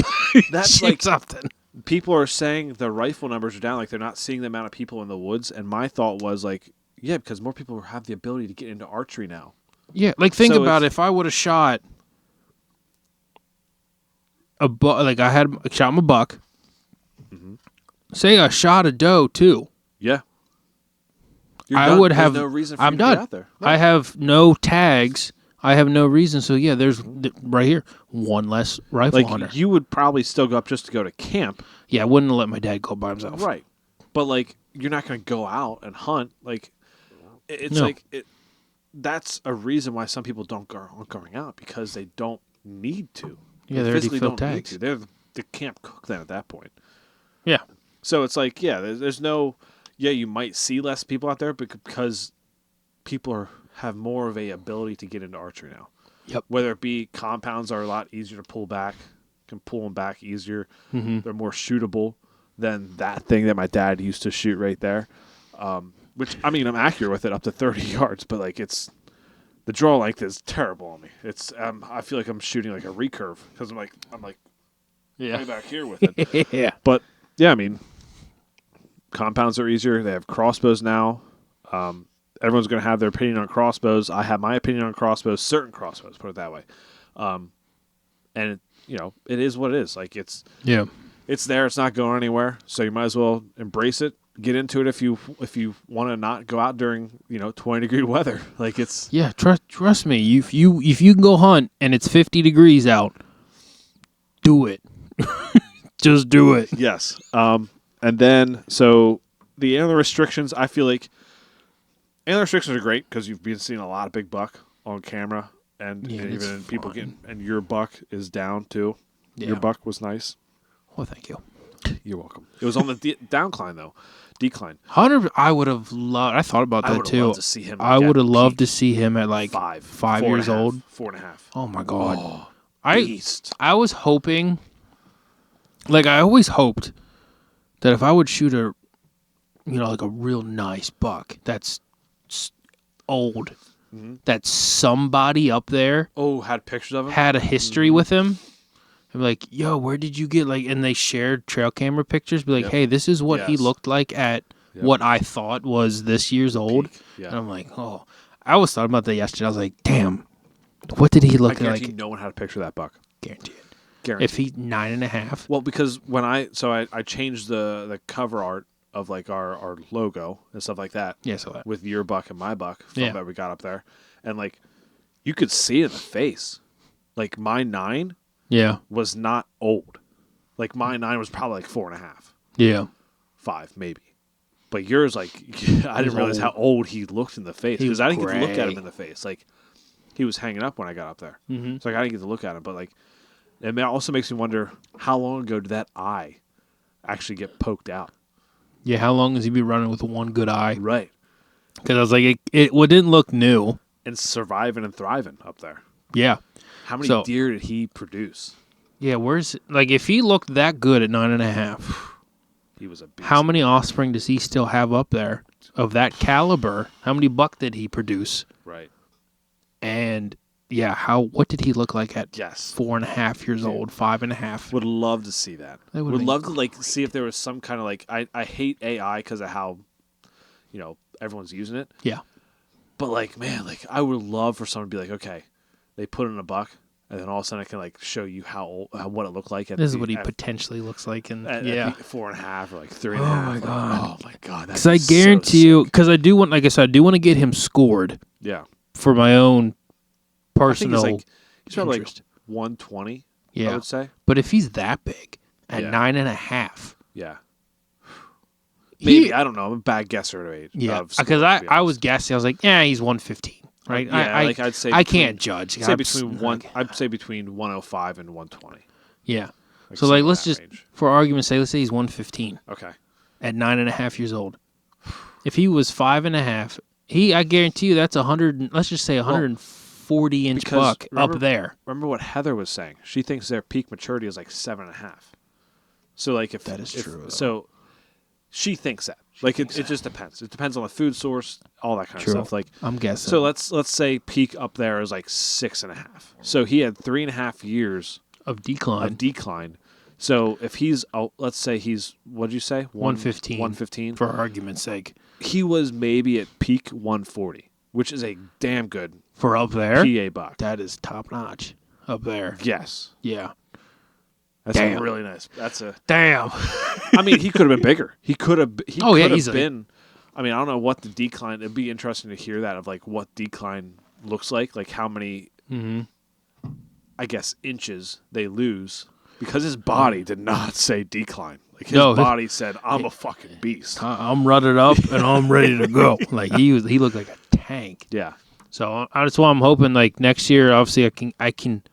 that's shoot like something. People are saying the rifle numbers are down, like they're not seeing the amount of people in the woods. And my thought was like, yeah, because more people have the ability to get into archery now. Yeah, like think about if I would have shot a buck, like I shot my buck. Mm-hmm. Say I shot a doe too. Yeah. I would have. No reason for I'm you done. To get out there. Right. I have no tags. I have no reason. So yeah, there's right here one less rifle hunter. You would probably still go up just to go to camp. Yeah, I wouldn't let my dad go by himself. Right, but like you're not going to go out and hunt. Like it's that's a reason why some people aren't going out because they don't need to. Yeah, they physically don't tags. Need to. They can't cook then at that point. Yeah. So it's like there's no. Yeah, you might see less people out there because people have more of a ability to get into archery now. Yep. Whether it be compounds are a lot easier to pull back, can pull them back easier. Mm-hmm. They're more shootable than that thing that my dad used to shoot right there. Which I mean, I'm accurate with it up to 30 yards, but like the draw length is terrible on me. It's I feel like I'm shooting like a recurve because I'm like way back here with it. Yeah. But yeah, I mean. Compounds are easier. They have crossbows now. Everyone's going to have their opinion on crossbows. I have my opinion on crossbows, certain crossbows, put it that way. And it is what it is. Like it's there. It's not going anywhere. So you might as well embrace it. Get into it if you want to not go out during 20-degree weather. Like it's trust me. If you can go hunt and it's 50 degrees out, do it. Just do it. Yes. And then, so the antler restrictions, I feel like antler restrictions are great because you've been seeing a lot of big buck on camera, and even people getting, and your buck is down too. Yeah. Your buck was nice. Well, thank you. You're welcome. It was on the decline though. 100. I would have loved. I thought about that too. To see him. I would have loved to see him at like 5 years old. 4.5. Oh my god. Oh, I was hoping. Like I always hoped. That if I would shoot like a real nice buck that's old, that somebody up there had pictures of him, had a history with him, and be like, yo, where did you get and they shared trail camera pictures, be like, hey, this is what he looked like at what I thought was this year's old, and I'm like, I was talking about that yesterday. I was like, damn, what did he look like? No one had a picture of that buck. Guaranteed. Guaranteed. If he's 9.5. Well, because when I changed the cover art of like our logo and stuff like that. Yeah, so that. With your buck and my buck that we got up there, and like you could see it in the face. Like my 9, was not old. Like my 9 was probably like 4.5. Yeah, 5 maybe. But yours, like I didn't realize how old he looked in the face because I didn't get to look at him in the face. Like he was hanging up when I got up there, so like, I didn't get to look at him, but like. It also makes me wonder how long ago did that eye actually get poked out? Yeah, how long has he been running with one good eye? Right. Because I was like, it didn't look new. And surviving and thriving up there. Yeah. How many deer did he produce? Yeah, if he looked that good at 9.5, he was a beast. How many offspring does he still have up there of that caliber? How many buck did he produce? Right. And... yeah, what did he look like at 4.5 years old, 5.5? Would love to see that. Would love to see if there was some kind of I hate AI because of how, everyone's using it. Yeah. But man, I would love for someone to be like, okay, they put in a buck, and then all of a sudden I can show you what it looked like. This is what he potentially looks like, and at 4.5 or 3.5. Oh my god! Oh my god! Because I guarantee you, because I do want, like I said, I do want to get him scored. Yeah. For my own. Personal he's probably like 120, I would say. But if he's that big at 9.5. Yeah. Maybe, I don't know. I'm a bad guesser at age. Yeah. Because I was guessing. I was like, he's 115. right? Yeah, I'd say I can't judge. I'd say between 105 and 120. Yeah. So somewhere in let's that just, range. for argument's sake, let's say he's 115 Okay. at 9.5 years old. If he was 5.5, I guarantee you that's 100. Let's just say 140-inch buck up there. Remember what Heather was saying? She thinks their peak maturity is like 7.5. So like if that is true, though. So she thinks that. Like it just depends. It depends on the food source, all that kind of stuff. Like I'm guessing. So let's say peak up there is like 6.5. So he had 3.5 years of decline. So if he's let's say he's, what did you say? 115. 115 for argument's sake. He was maybe at peak 140, which is a damn good for up there. PA buck. That is top notch up there. Yes. Yeah. That's really nice. That's a damn. I mean, he could have been bigger. He could have. Easily been. I mean, I don't know what the decline. It'd be interesting to hear that of like what decline looks like how many, I guess, inches they lose, because his body did not say decline. Like his body said, "I'm a fucking beast. I'm rutted up and I'm ready to go." Like he looked like a tank. Yeah. So that's why I'm hoping like next year, obviously, I can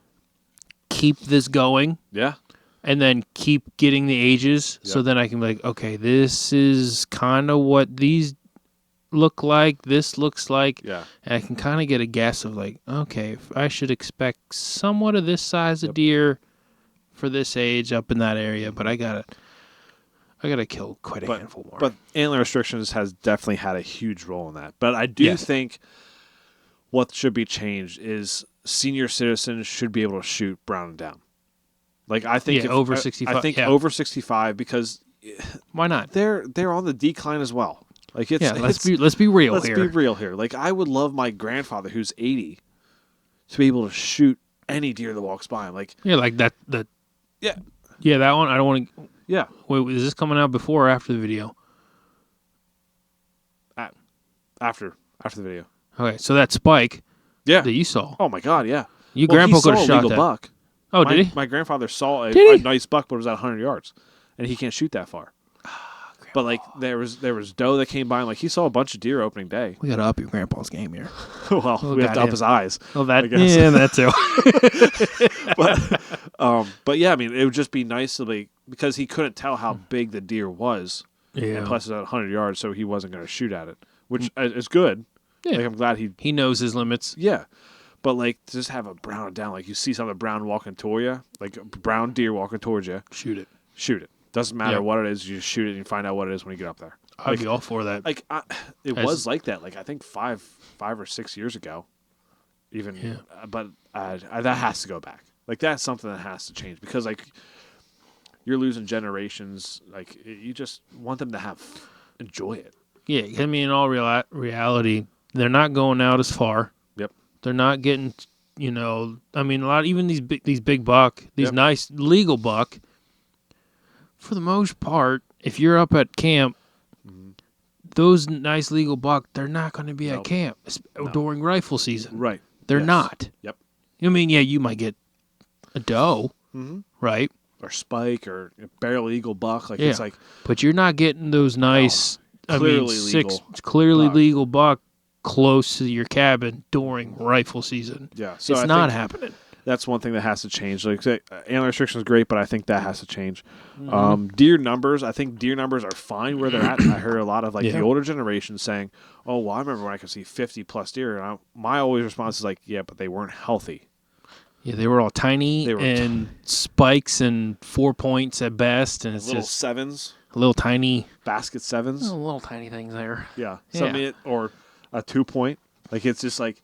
keep this going. Yeah. And then keep getting the ages, so then I can be like, okay, this is kind of what these look like. This looks like, and I can kind of get a guess of like, okay, I should expect somewhat of this size of deer for this age up in that area, but I gotta kill quite a handful more. But Antler Restrictions has definitely had a huge role in that. But I do think what should be changed is senior citizens should be able to shoot brown and down. Like I think over 65. I think over 65, because why not? They're on the decline as well. Like let's be real here. Let's be real here. Like I would love my grandfather, who's 80, to be able to shoot any deer that walks by him. Like like that. That one. I don't want to. Yeah. Wait, is this coming out before or after the video? After the video. Okay, so that spike. Yeah. That you saw. Oh my God, yeah. Your grandpa could have shot that. Buck. Oh, did he? My grandfather saw a nice buck, but it was at 100 yards, and he can't shoot that far. But like there was doe that came by, and like he saw a bunch of deer opening day. We gotta up your grandpa's game here. Well, we have to up his eyes. Oh, that that too. But yeah, I mean, it would just be nice to be, because he couldn't tell how big the deer was. Yeah. And plus, it's at 100 yards, so he wasn't going to shoot at it, which is good. Yeah. Like, I'm glad he knows his limits. Yeah. But, like, to just have a brown down, like, you see something brown walking toward you, like a brown deer walking towards you. Shoot it. Shoot it. Doesn't matter what it is. You just shoot it and you find out what it is when you get up there. I'd be all for that. Like, it was like that. Like, I think 5 or 6 years ago, even. Yeah. But that has to go back. Like, that's something that has to change, because, like, you're losing generations. Like, you just want them to enjoy it. Yeah, I mean, in all reality, they're not going out as far. Yep. They're not getting, I mean, a lot, even these big buck, these nice legal buck, for the most part, if you're up at camp, those nice legal buck, they're not going to be at camp during rifle season. Right. They're not. Yep. I mean, you might get a doe, right? Or spike or barrel eagle buck. Like, it's like. But you're not getting those nice, clearly legal buck close to your cabin during rifle season. Yeah. So it's not happening. That's one thing that has to change. Like, Antler Restriction is great, but I think that has to change. Deer numbers, I think deer numbers are fine where they're at. I heard a lot of the older generation saying, "Oh, well, I remember when I could see 50 plus deer." And my always response is like, "Yeah, but they weren't healthy." Yeah, they were all tiny and spikes and 4 points at best, and it's little just sevens, little tiny basket sevens, little tiny things there. Yeah, or a 2 point. Like, it's just like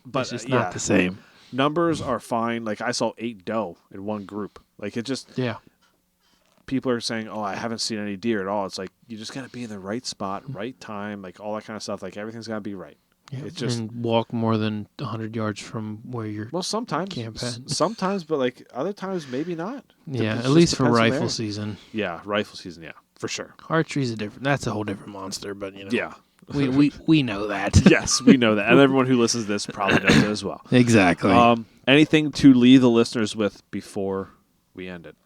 But it's just not the same. Numbers are fine. Like, I saw 8 doe in one group. Like, it just people are saying, "Oh, I haven't seen any deer at all." It's like, you just got to be in the right spot, right time, like all that kind of stuff. Like, everything's got to be right. Yeah, it's just, and walk more than 100 yards from where you're sometimes, but like other times maybe not. Yeah, at least for rifle season. Yeah, rifle season, yeah, for sure. Archery's that's a whole different monster, but yeah. We know that. Yes, we know that. And everyone who listens to this probably knows it as well. Exactly. Anything to leave the listeners with before we end it?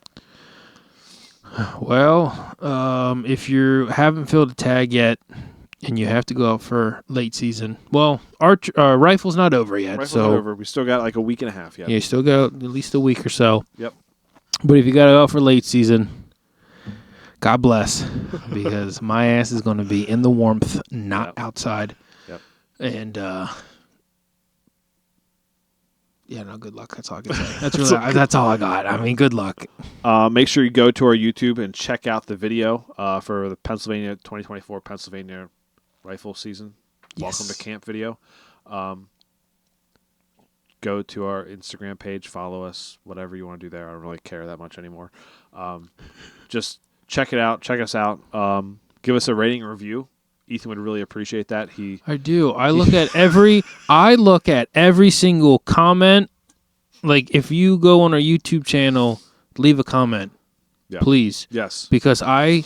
Well, if you haven't filled a tag yet, And you have to go out for late season. Well, rifle's not over yet. Rifle's so not over. We still got like a week and a half yet. Yeah, you still got at least a week or so. Yep. But if you got to go out for late season, God bless, because my ass is going to be in the warmth, not outside. Yep. And good luck. That's all I can say. That's all I got. I mean, good luck. Make sure you go to our YouTube and check out the video for the 2024 Pennsylvania rifle season. Yes. Welcome to camp video. Go to our Instagram page, follow us, whatever you want to do there. I don't really care that much anymore. Just check it out. Check us out. Give us a rating and review. Ethan would really appreciate that. I do. I look at every single comment. Like, if you go on our YouTube channel, leave a comment, please. Yes. Because I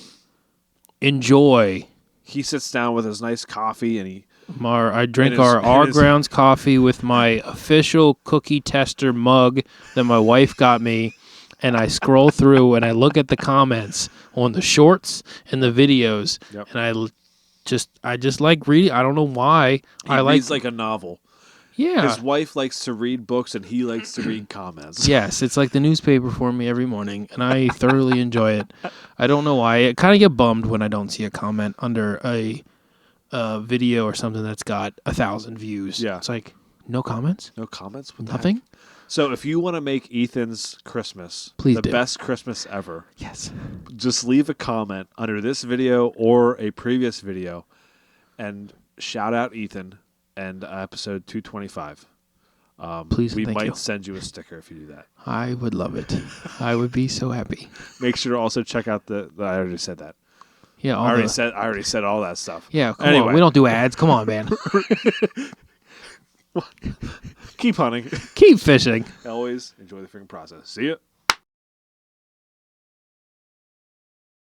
enjoy. He sits down with his nice coffee and I drink our Grounds coffee with my official cookie tester mug that my wife got me, and I scroll through and I look at the comments on the shorts and the videos, and I just like reading. I don't know why. He reads like a novel. Yeah. His wife likes to read books, and he likes to read comments. Yes, it's like the newspaper for me every morning, and I thoroughly enjoy it. I don't know why. I kind of get bummed when I don't see a comment under a video or something that's got 1,000 views. Yeah. It's like, no comments? No comments? What Nothing? So if you want to make Ethan's Christmas Please do. best Christmas ever, yes, just leave a comment under this video or a previous video and shout out Ethan and episode 225. Please, we thank might you. send you a sticker if you do that. I would love it. I would be so happy. Make sure to also check out I already said that. Yeah, I already said all that stuff. Yeah, come on. We don't do ads. Come on, man. Keep hunting. Keep fishing. Always enjoy the freaking process. See ya.